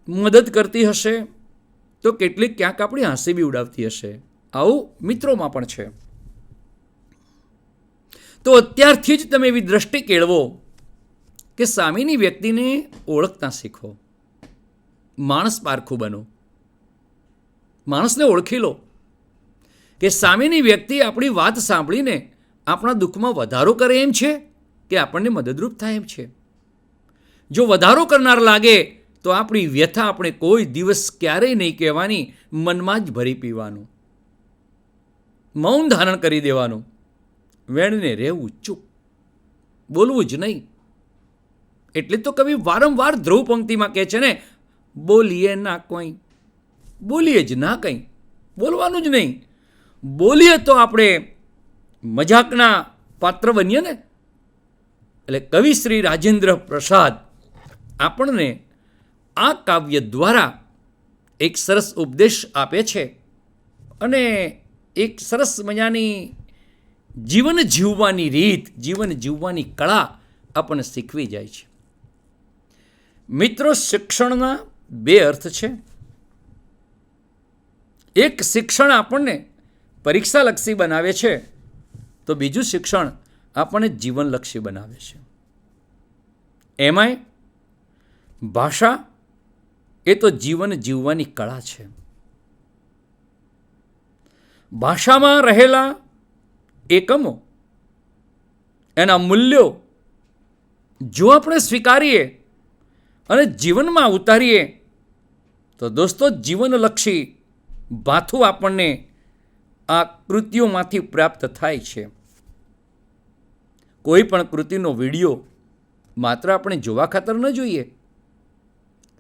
મદદ કરતી હશે, તો કેટલીક ક્યાંક આપણી હાંસી બી ઉડાવતી હશે. આવું મિત્રોમાં પણ છે. તો અત્યારથી જ તમે એવી દ્રષ્ટિ કેળવો કે સામેની વ્યક્તિને ઓળખતા શીખો. માણસ પારખું બનો. માણસને ઓળખી લો કે સામેની વ્યક્તિ આપણી વાત સાંભળીને આપણા દુઃખમાં વધારો કરે એમ છે કે આપણને મદદરૂપ થાય એમ છે. જો વધારો કરનાર લાગે તો આપણી વ્યથા આપણે કોઈ દિવસ ક્યારેય નહીં કહેવાની, મનમાં જ ભરી પીવાનું, મૌન ધારણ કરી દેવાનું, વેણને રહેવું ચૂપ, બોલવું જ નહીં. એટલે તો કવિ વારંવાર ધ્રુવ પંક્તિમાં કહે છે ને, બોલીએ ના કોઈ, બોલીએ જ ના કંઈ, બોલવાનું જ નહીં. બોલીએ તો આપણે મજાકના પાત્ર બનીએ ને. એટલે કવિ શ્રી રાજેન્દ્ર પ્રસાદ આપણને આ કાવ્ય દ્વારા એક સરસ ઉપદેશ આપે છે અને એક સરસ મજાની જીવન જીવવાની રીત, જીવન જીવવાની કળા આપણને શીખવી જાય છે. મિત્રો, શિક્ષણના બે અર્થ છે. એક શિક્ષણ આપણને પરીક્ષાલક્ષી બનાવે છે, તો બીજું શિક્ષણ આપણને જીવનલક્ષી બનાવે છે. એમાંય ભાષા એ તો જીવન જીવવાની કળા છે. ભાષામાં રહેલા એકમો, એના મૂલ્યો જો આપણે સ્વીકારીએ અને જીવનમાં ઉતારીએ તો દોસ્તો જીવનલક્ષી ભાથું આપણને આ કૃતિઓમાંથી પ્રાપ્ત થાય છે. કોઈ પણ કૃતિનો વિડીયો માત્ર આપણે જોવા ખાતર ન જોઈએ,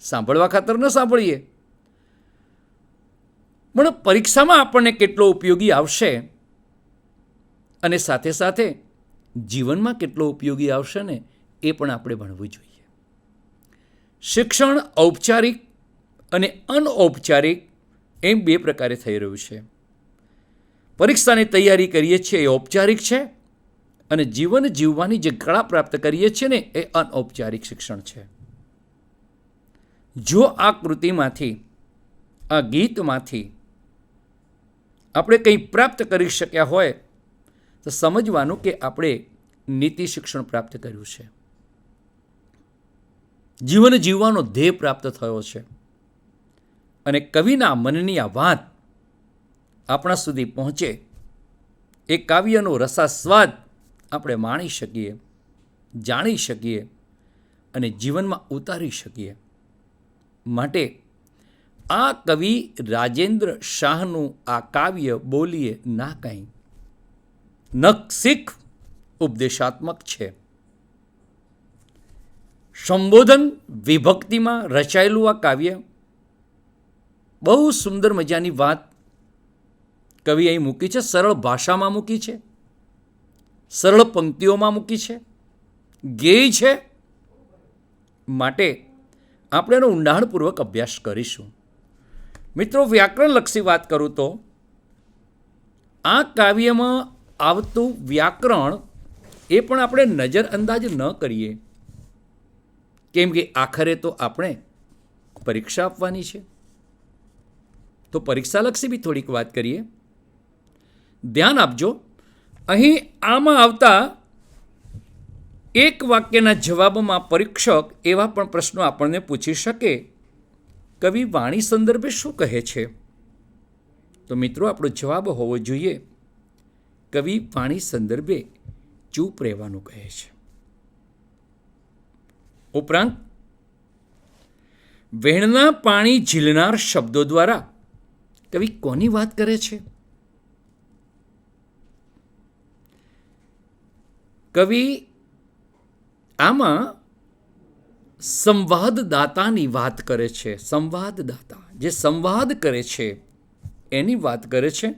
સાંભળવા ખાતર ન સાંભળીએ, પણ પરીક્ષામાં આપણને કેટલો ઉપયોગી આવશે અને સાથે સાથે જીવનમાં કેટલો ઉપયોગી આવશે ને, એ પણ આપણે ભણવું જોઈએ. શિક્ષણ ઔપચારિક અને અનૌપચારિક એમ બે પ્રકારે થઈ રહ્યું છે. પરીક્ષાની તૈયારી કરીએ છીએ એ ઔપચારિક છે, અને જીવન જીવવાની જે કળા પ્રાપ્ત કરીએ છીએ ને, એ અનૌપચારિક શિક્ષણ છે. જો આ કૃતિમાંથી, આ ગીતમાંથી આપણે કંઈ પ્રાપ્ત કરી શક્યા હોય તો સમજવાનું કે આપણે નીતિ શિક્ષણ પ્રાપ્ત કર્યું છે, જીવન જીવવાનો ધ્યેય પ્રાપ્ત થયો છે. અને કવિના મનની આ વાત આપણા સુધી પહોંચે, એ કાવ્યનો રસાસ્વાદ આપણે માણી શકીએ, જાણી શકીએ અને જીવનમાં ઉતારી શકીએ. માટે આ કવિ રાજેન્દ્ર શાહનું આ કાવ્ય બોલીએ ના કંઈ નખશીખ ઉપદેશાત્મક છે. સંબોધન વિભક્તિમાં રચાયેલું આ કાવ્ય બહુ સુંદર મજાની વાત કવિ અહીં મૂકી છે, સરળ ભાષામાં મૂકી છે, સરળ પંક્તિઓમાં મૂકી છે, ગેય છે. માટે આપણે એનો ઊંડાણપૂર્વક અભ્યાસ કરીશું. મિત્રો, વ્યાકરણલક્ષી વાત કરું તો આ કાવ્યમાં આવતું વ્યાકરણ એ પણ આપણે નજરઅંદાજ ન કરીએ, કેમ કે આખરે તો આપણે પરીક્ષા આપવાની છે. તો પરીક્ષાલક્ષી બી થોડીક વાત કરીએ. ધ્યાન આપજો, અહીં આમાં આવતા એક વાક્યના જવાબમાં પરીક્ષક એવા પણ પ્રશ્નો આપણને પૂછી શકે, કવિ વાણી સંદર્ભે શું કહે છે? તો મિત્રો, આપણો જવાબ હોવો જોઈએ, કવિ વાણી સંદર્ભે ચૂપ રહેવાનું કહે છે. ઉપરાંત વહેણના પાણી ઝીલનાર શબ્દો દ્વારા કવિ કોની વાત કરે છે? કવિ આમાં સંવાદદાતાની વાત કરે છે. સંવાદદાતા જે સંવાદ કરે છે એની વાત કરે છે.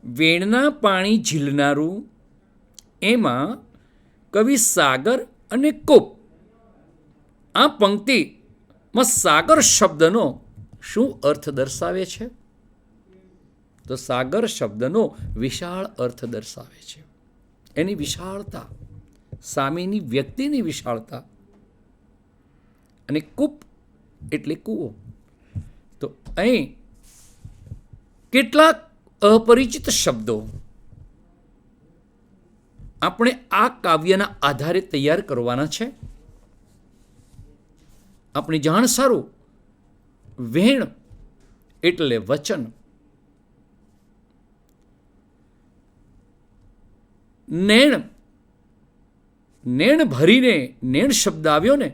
વેણના પાણી ઝીલનારું, એમાં કવિ સાગર અને કૂપ, આ પંક્તિમાં સાગર શબ્દનો શું અર્થ દર્શાવે છે? તો સાગર શબ્દનો વિશાળ અર્થ દર્શાવે છે. એની વિશાળતા, સામેની વ્યક્તિની વિશાળતા. અને કૂપ એટલે કૂવો. તો અહીં કેટલાક અપરિચિત શબ્દો આપણે આ કાવ્યના આધારે તૈયાર કરવાના છે. આપણી જાણ સારું, વેણ એટલે વચન, નેણ, નેણ ભરીને નેણ શબ્દ આવ્યો ને,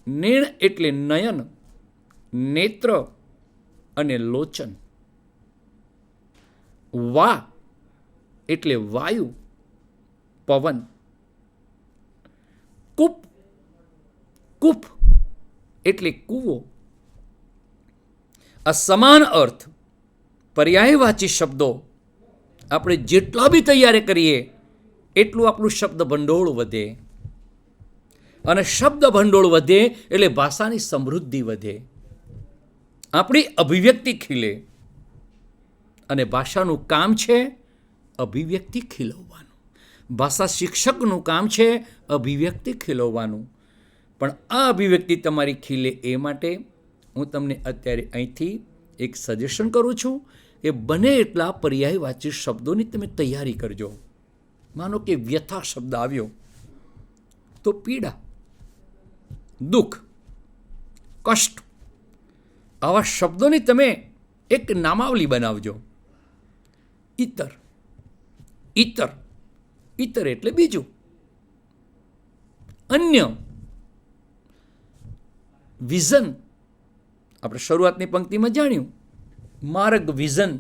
નેણ એટલે નયન, નેત્ર અને લોચન. વા એટલે વાયુ, પવન. કૂપ, કૂપ એટલે કૂવો. આ સમાન અર્થ પર્યાયવાચી શબ્દો આપણે જેટલા બી તૈયાર કરીએ એટલું આપણું શબ્દ ભંડોળ વધે. અને શબ્દ ભંડોળ વધે એટલે ભાષાની સમૃદ્ધિ વધે, આપણી અભિવ્યક્તિ ખીલે. અને ભાષાનું કામ છે અભિવ્યક્તિ ખીલવવાનું. ભાષા શિક્ષકનું કામ છે અભિવ્યક્તિ ખીલવવાનું. પણ આ અભિવ્યક્તિ તમારી ખીલે એ માટે હું તમને અત્યારે અહીંથી એક સજેશન કરું છું કે બને એટલા પર્યાયવાચી શબ્દોની તમે તૈયારી કરજો. માનો કે વ્યથા શબ્દ આવ્યો તો પીડા, દુઃખ, કષ્ટ, આવા શબ્દોની તમે એક નામાવલી બનાવજો. ઈતર, ઈતર, ઈતર એટલે બીજું. અન્ય, વિઝન, આપણે શરૂઆતની પંક્તિમાં જાણ્યું, માર્ગ વિઝન.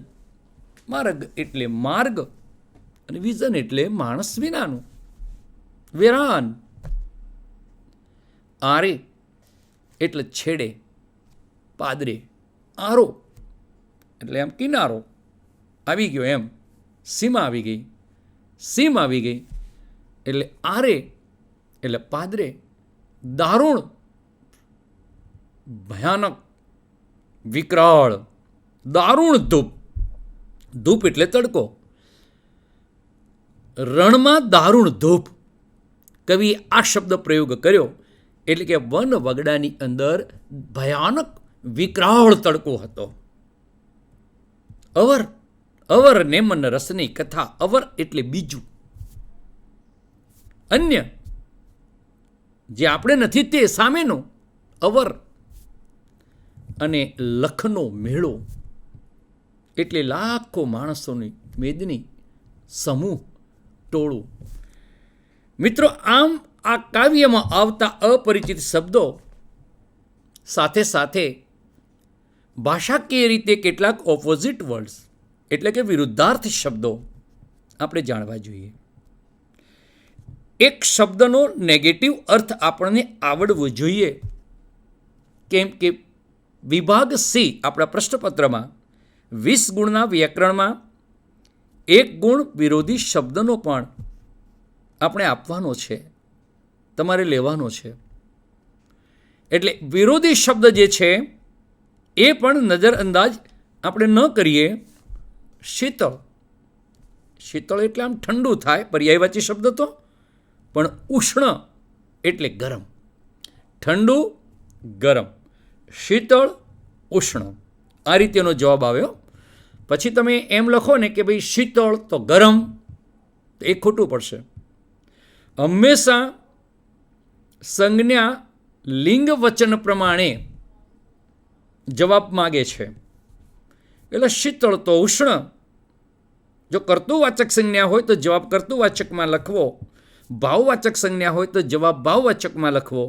માર્ગ એટલે માર્ગ અને વિઝન એટલે માણસ વિનાનું. વેરાન, આરે એટલે છેડે, પાદરે, આરો એટલે એમ કિનારો આવી ગયો, એમ સીમા આવી ગઈ, સીમ આવી ગઈ એટલે આરે એટલે પાદરે. દારૂણ, ભયાનક, વિકરાળ. દારૂણ ધૂપ, ધૂપ એટલે તડકો. રણમાં દારૂણ ધૂપ, કવિએ આ શબ્દ પ્રયોગ કર્યો એટલે કે વન વગડાની અંદર ભયાનક વિકરાળ તડકો હતો. અવર, અવર નેમન રસની કથા. અવર એટલે બીજું, અન્ય, જે આપણે નથી તે સામેનો. અવર. અને લખનો મેળો એટલે લાખો માણસોની મેદની સમૂહ, ટોળું. મિત્રો, આમ આ કાવ્યમાં આવતા અપરિચિત શબ્દો સાથે સાથે ભાષાકીય રીતે કેટલાક ઓપોઝિટ વર્ડ્સ એટલે કે વિરુદ્ધાર્થ શબ્દો આપણે જાણવા જોઈએ. એક શબ્દનો નેગેટિવ અર્થ આપણને આવડવો જોઈએ, કેમ કે વિભાગ સી આપણા પ્રશ્નપત્રમાં 20 ગુણના વ્યાકરણમાં એક ગુણ વિરોધી શબ્દનો પણ આપણે આપવાનો છે, તમારે લેવાનો છે. એટલે વિરોધી શબ્દ જે છે એ પણ નજરઅંદાજ આપણે ન કરીએ. શીતળ, શીતળ એટલે આમ ઠંડુ થાય, પર્યાયવાચી શબ્દ તો, પણ ઉષ્ણ એટલે ગરમ. ઠંડુ ગરમ, શીતળ ઉષ્ણ, આ રીતેનો જવાબ આવ્યો. પછી તમે એમ લખો ને કે ભાઈ શીતળ તો ગરમ, તો એ ખોટું પડશે. હંમેશા સંજ્ઞા લિંગ વચન પ્રમાણે જવાબ માગે છે. એટલે શીતળ તો ઉષ્ણ, જો કર્તૃવાચક સંજ્ઞા હોય તો જવાબ કર્તૃવાચકમાં લખવો, ભાવવાચક સંજ્ઞા હોય તો જવાબ ભાવવાચકમાં લખવો.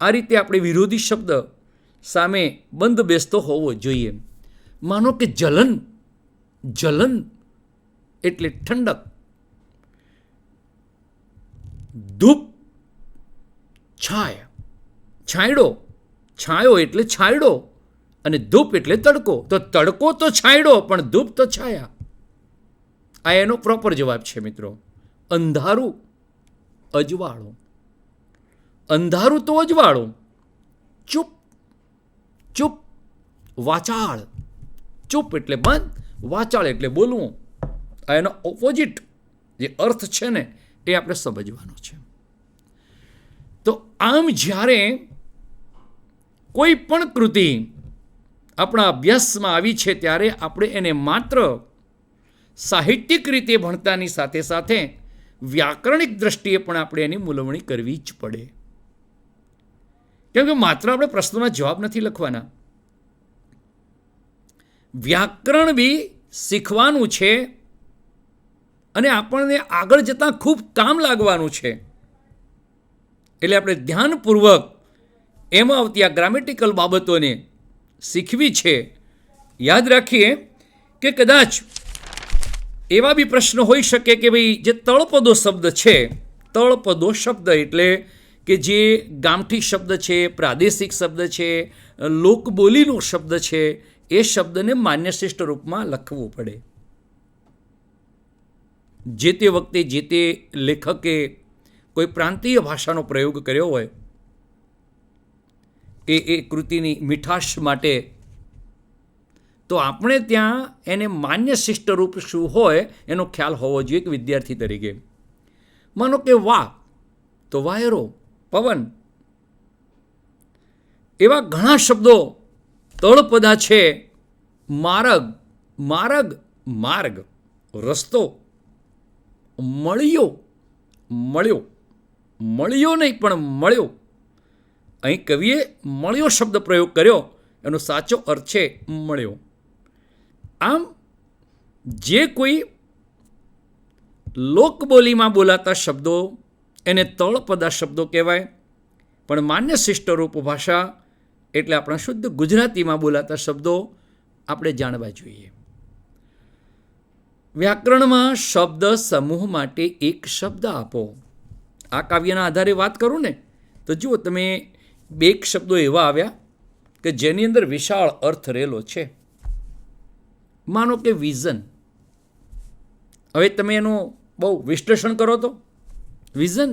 આ રીતે આપણે વિરોધી શબ્દ સામે બંધ બેસતો હોવો જોઈએ. માનો કે જલન, જલન એટલે ઠંડક, ધૂપ છાય, છાંયડો, છાંયો એટલે છાંયડો, અને ધૂપ એટલે તડકો. તો તડકો તો છાંયડો પણ ધૂપ તો છાયા. આ એનો પ્રોપર જવાબ છે મિત્રો. અંધારું, અજવાળું, અંધારું તો અજવાળું. ચૂપ, ચૂપ, વાચાળ, ચૂપ એટલે બંધ, વાચાળ એટલે બોલવું. આ એનો ઓપોઝિટ જે અર્થ છે ને એ આપણે સમજવાનો છે. તો આમ જ્યારે કોઈ પણ કૃતિ આપણા અભ્યાસમાં આવી છે ત્યારે આપણે એને માત્ર સાહિત્યિક રીતે ભણતાની સાથે સાથે વ્યાકરણિક દ્રષ્ટિએ પણ આપણે એની મૂલવણી કરવી જ પડે. કેમ કે માત્ર આપણે પ્રશ્નોના જવાબ નથી લખવાના, વ્યાકરણ બી શીખવાનું છે અને આપણને આગળ જતાં ખૂબ કામ લાગવાનું છે. એટલે આપણે ધ્યાનપૂર્વક એમાં આવતી આ ગ્રામેટિકલ બાબતોને શીખવી છે. યાદ રાખીએ કે કદાચ એવા બી પ્રશ્નો હોઈ શકે કે ભાઈ જે તળપદો શબ્દ છે, તળપદો શબ્દ એટલે કે જે ગામઠી શબ્દ છે, પ્રાદેશિક શબ્દ છે, લોકબોલીનો શબ્દ છે, એ શબ્દને માન્યશિષ્ટ રૂપમાં લખવું પડે. જે તે વખતે જે તે લેખકે કોઈ પ્રાંતીય ભાષાનો પ્રયોગ કર્યો હોય એ કૃતિની મીઠાશ માટે, તો આપણે ત્યાં એને માન્ય શિષ્ટ રૂપ શું હોય એનો ખ્યાલ હોવો જોઈએ એક વિદ્યાર્થી તરીકે. માનો કે વા તો વાયરો, પવન, એવા ઘણા શબ્દો તળપદા છે. માર્ગ, માર્ગ, માર્ગ, રસ્તો, મળ્યો, મળ્યો, મળ્યો નહીં પણ મળ્યો. અહીં કવિએ મળ્યો શબ્દ પ્રયોગ કર્યો, એનો સાચો અર્થ છે મળ્યો. આમ જે કોઈ લોકબોલીમાં બોલાતા શબ્દો એને તળપદા શબ્દો કહેવાય, પણ માન્ય શિષ્ટરૂપ ભાષા એટલે આપણા શુદ્ધ ગુજરાતીમાં બોલાતા શબ્દો આપણે જાણવા જોઈએ. વ્યાકરણમાં શબ્દ સમૂહ માટે એક શબ્દ આપો. આ કાવ્યના આધારે વાત કરું ને તો જુઓ તમે, બે શબ્દો એવા આવ્યા કે જેની અંદર વિશાળ અર્થ રહેલો છે. માનો કે વિઝન. હવે તમે એનું બહુ વિશ્લેષણ કરો તો વિઝન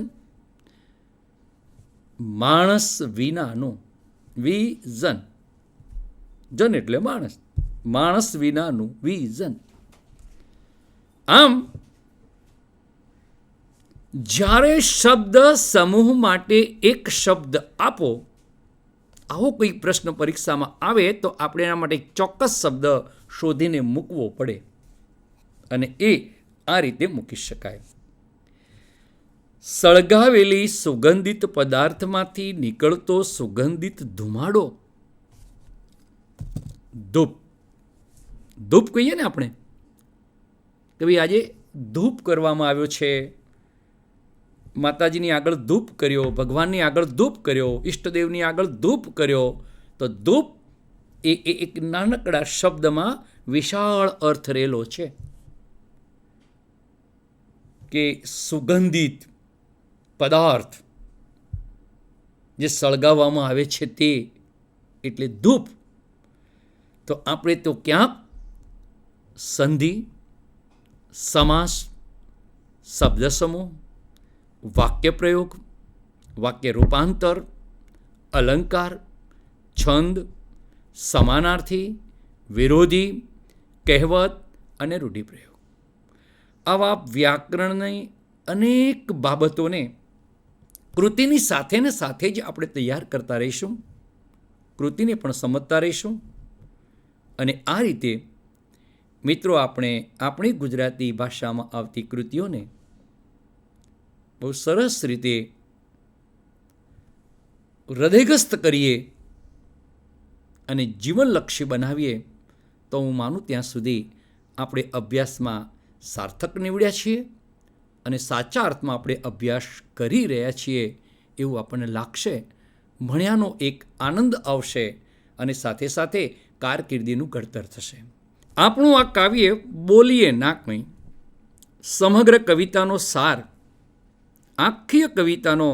માણસ વિનાનું, વિઝન, જન એટલે માણસ, માણસ વિનાનું વિઝન. આમ જ્યારે શબ્દ સમૂહ માટે એક શબ્દ આપો, આવો કોઈ પ્રશ્ન પરીક્ષામાં આવે તો આપણે એના માટે એક ચોક્કસ શબ્દ શોધીને મૂકવો પડે, અને એ આ રીતે મૂકી શકાય. સળગાવેલી સુગંધિત પદાર્થમાંથી નીકળતો સુગંધિત ધુમાડો, ધૂપ. ધૂપ કહીએ ને આપણે કે ભાઈ આજે ધૂપ કરવામાં આવ્યો છે, માતાજીની આગળ ધૂપ કર્યો, ભગવાનની આગળ ધૂપ કર્યો, ઈષ્ટદેવની આગળ ધૂપ કર્યો. તો ધૂપ એ એક નાનકડા શબ્દમાં વિશાળ અર્થ રહેલો છે કે સુગંધિત પદાર્થ જે સળગાવવામાં આવે છે તે એટલે ધૂપ. તો આપણે તો ક્યાંક સંધિ, સમાસ, શબ્દ સમૂહ, વાક્ય પ્રયોગ, વાક્ય રૂપાંતર, અલંકાર, છંદ, સમાનાર્થી, વિરોધી, કહેવત અને રૂઢિપ્રયોગ. આવા વ્યાકરણની અનેક બાબતોને કૃતિની સાથે ને સાથે જ આપણે તૈયાર કરતા રહીશું, કૃતિને પણ સમજતા રહીશું. અને આ રીતે મિત્રો આપણે આપણી ગુજરાતી ભાષામાં આવતી કૃતિઓને બહુ સરસ રીતે હૃદયગસ્ત કરીએ અને જીવનલક્ષી બનાવીએ તો હું માનું ત્યાં સુધી આપણે અભ્યાસમાં સાર્થક નીવડ્યા છીએ અને સાચા અર્થમાં આપણે અભ્યાસ કરી રહ્યા છીએ એવું આપણને લાગશે. ભણ્યાનો એક આનંદ આવશે અને સાથે સાથે કારકિર્દીનું ઘડતર થશે. આપણું આ કાવ્ય બોલીએ નાકમય સમગ્ર કવિતાનો સાર, આખી કવિતાનો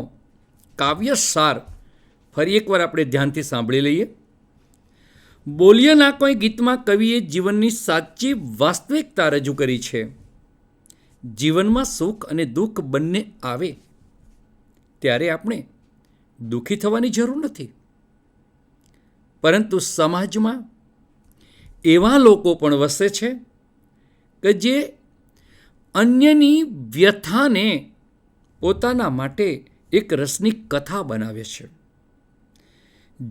કાવ્ય સાર ફરી એકવાર આપણે ધ્યાનથી સાંભળી લઈએ. બોલીએ નાકમય ગીતમાં કવિએ જીવનની સાચી વાસ્તવિકતા રજૂ કરી છે. જીવનમાં સુખ અને દુઃખ બંને આવે ત્યારે આપણે દુઃખી થવાની જરૂર નથી, પરંતુ સમાજમાં એવા લોકો પણ વસે છે કે જે અન્યની વ્યથાને પોતાના માટે એક રસની કથા બનાવે છે.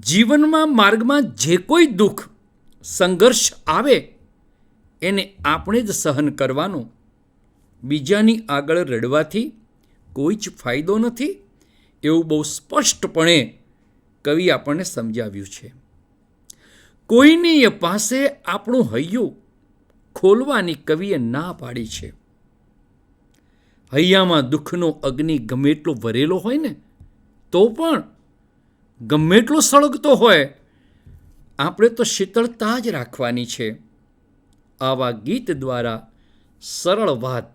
જીવનમાં માર્ગમાં જે કોઈ દુઃખ, સંઘર્ષ આવે એને આપણે જ સહન કરવાનું, બીજાની આગળ રડવાથી કોઈ જ ફાયદો નથી એવું બહુ સ્પષ્ટપણે કવિ આપણને સમજાવ્યું છે. કોઈની પાસે આપણું હૈયું ખોલવાની કવિએ ના પાડી છે. હૈયામાં દુઃખનો અગ્નિ ગમે એટલો ભરેલો હોય ને તો પણ, ગમે એટલો સળગતો હોય, આપણે તો શીતળતા જ રાખવાની છે. આવા ગીત દ્વારા સરળ વાત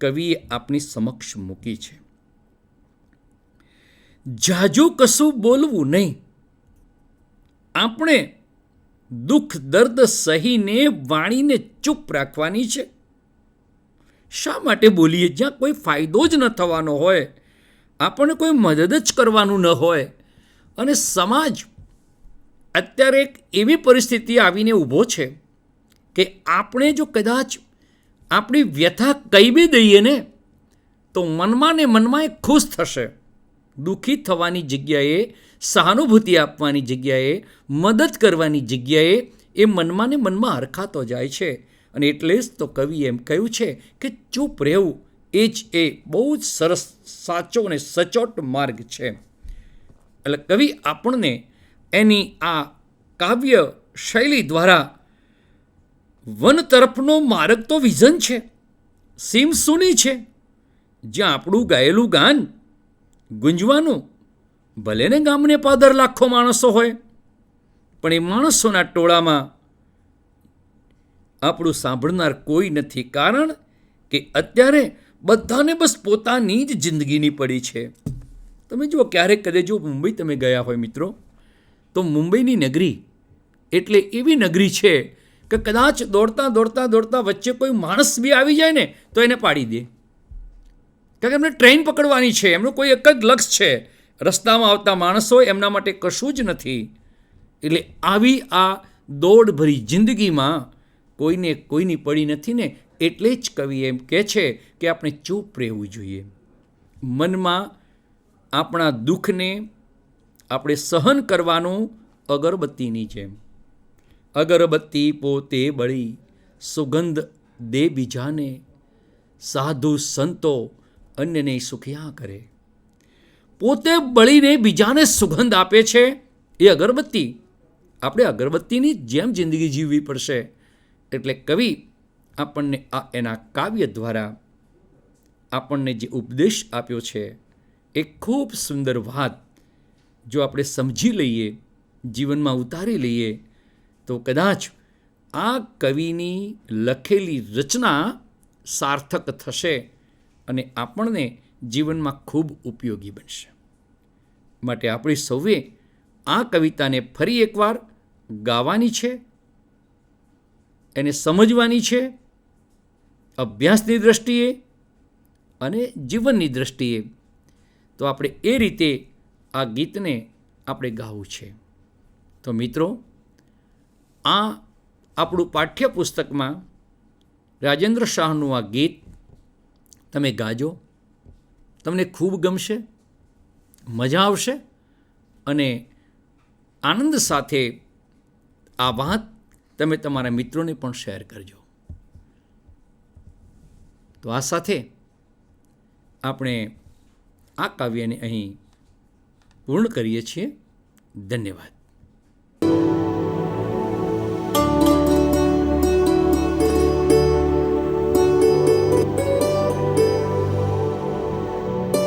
કવિએ આપની સમક્ષ મૂકી છે. જાજુ કશું બોલવું નહીં, આપણે દુઃખ દર્દ સહીને વાણીને ચૂપ રાખવાની છે. શા માટે બોલીએ? જ્યાં કોઈ ફાયદો જ ન થવાનો હોય, આપણને કોઈ મદદ જ કરવાનું ન હોય. અને સમાજ અત્યારે એક એવી પરિસ્થિતિ આવીને ઊભો છે કે આપણે જો કદાચ આપણી વ્યથા કહી બી દઈએ ને તો મનમાં ને મનમાં એ ખુશ થશે. દુઃખી થવાની જગ્યાએ, સહાનુભૂતિ આપવાની જગ્યાએ, મદદ કરવાની જગ્યાએ એ મનમાં ને મનમાં હરખાતો જાય છે. અને એટલે જ તો કવિએ એમ કહ્યું છે કે ચૂપ રહેવું એ જ એ બહુ જ સરસ, સાચો અને સચોટ માર્ગ છે. એટલે કવિ આપણને એની આ કાવ્ય શૈલી દ્વારા વન તરફનો માર્ગ તો વિઝન છે, સીમ સૂની છે, જ્યાં આપણું ગાયેલું ગાન ગુંજવાનું. ભલે ને ગામને પાદર લાખો માણસો હોય, પણ એ માણસોના ટોળામાં આપણું સાંભળનાર કોઈ નથી. કારણ કે અત્યારે બધાને બસ પોતાની જ જિંદગીની પડી છે. તમે જુઓ, ક્યારેક કદે જો મુંબઈ તમે ગયા હોય મિત્રો, તો મુંબઈની નગરી એટલે એવી નગરી છે કે કદાચ દોડતા દોડતા દોડતા વચ્ચે કોઈ માણસ બી આવી જાય ને તો એને પાડી દે. કારણ કે એમને ટ્રેન પકડવાની છે, એમનું કોઈ એક જ લક્ષ્ય છે, રસ્તામાં આવતા માણસો એમના માટે કશું જ નથી. એટલે આવી આ દોડભરી જિંદગીમાં કોઈને કોઈની પડી નથી ને એટલે જ કવિ એમ કહે છે કે આપણે ચૂપ રહેવું જોઈએ. મનમાં આપણા દુઃખને આપણે સહન કરવાનું અગરબત્તીની જેમ. અગરબત્તી પોતે બળી સુગંધ દે બીજાને, સાધુ સંતો અન્યને સુખિયા કરે. પોતે બળીને બીજાને સુગંધ આપે છે એ અગરબત્તી. આપણે અગરબત્તીની જેમ જિંદગી જીવવી પડશે. એટલે કવિ આપણને આ એના કાવ્ય દ્વારા આપણને જે ઉપદેશ આપ્યો છે એ ખૂબ સુંદર વાત જો આપણે સમજી લઈએ, જીવનમાં ઉતારી લઈએ તો કદાચ આ કવિની લખેલી રચના સાર્થક થશે અને આપણને જીવનમાં ખૂબ ઉપયોગી બનશે. માટે આપણે સૌએ આ કવિતાને ફરી એકવાર ગાવાની છે, એને સમજવાની છે અભ્યાસની દૃષ્ટિએ અને જીવનની દૃષ્ટિએ. તો આપણે એ રીતે આ ગીતને આપણે ગાવું છે. તો મિત્રો, આ આપણું પાઠ્યપુસ્તકમાં રાજેન્દ્ર શાહનું આ ગીત તમે ગાજો. તમને ખૂબ ગમશે, મજા આવશે અને આનંદ સાથે આ વાત તમે તમારા મિત્રોને પણ શેર કરજો. તો આ સાથે આપણે આ કાવ્યને અહીં પૂર્ણ કરીએ છીએ. ધન્યવાદ.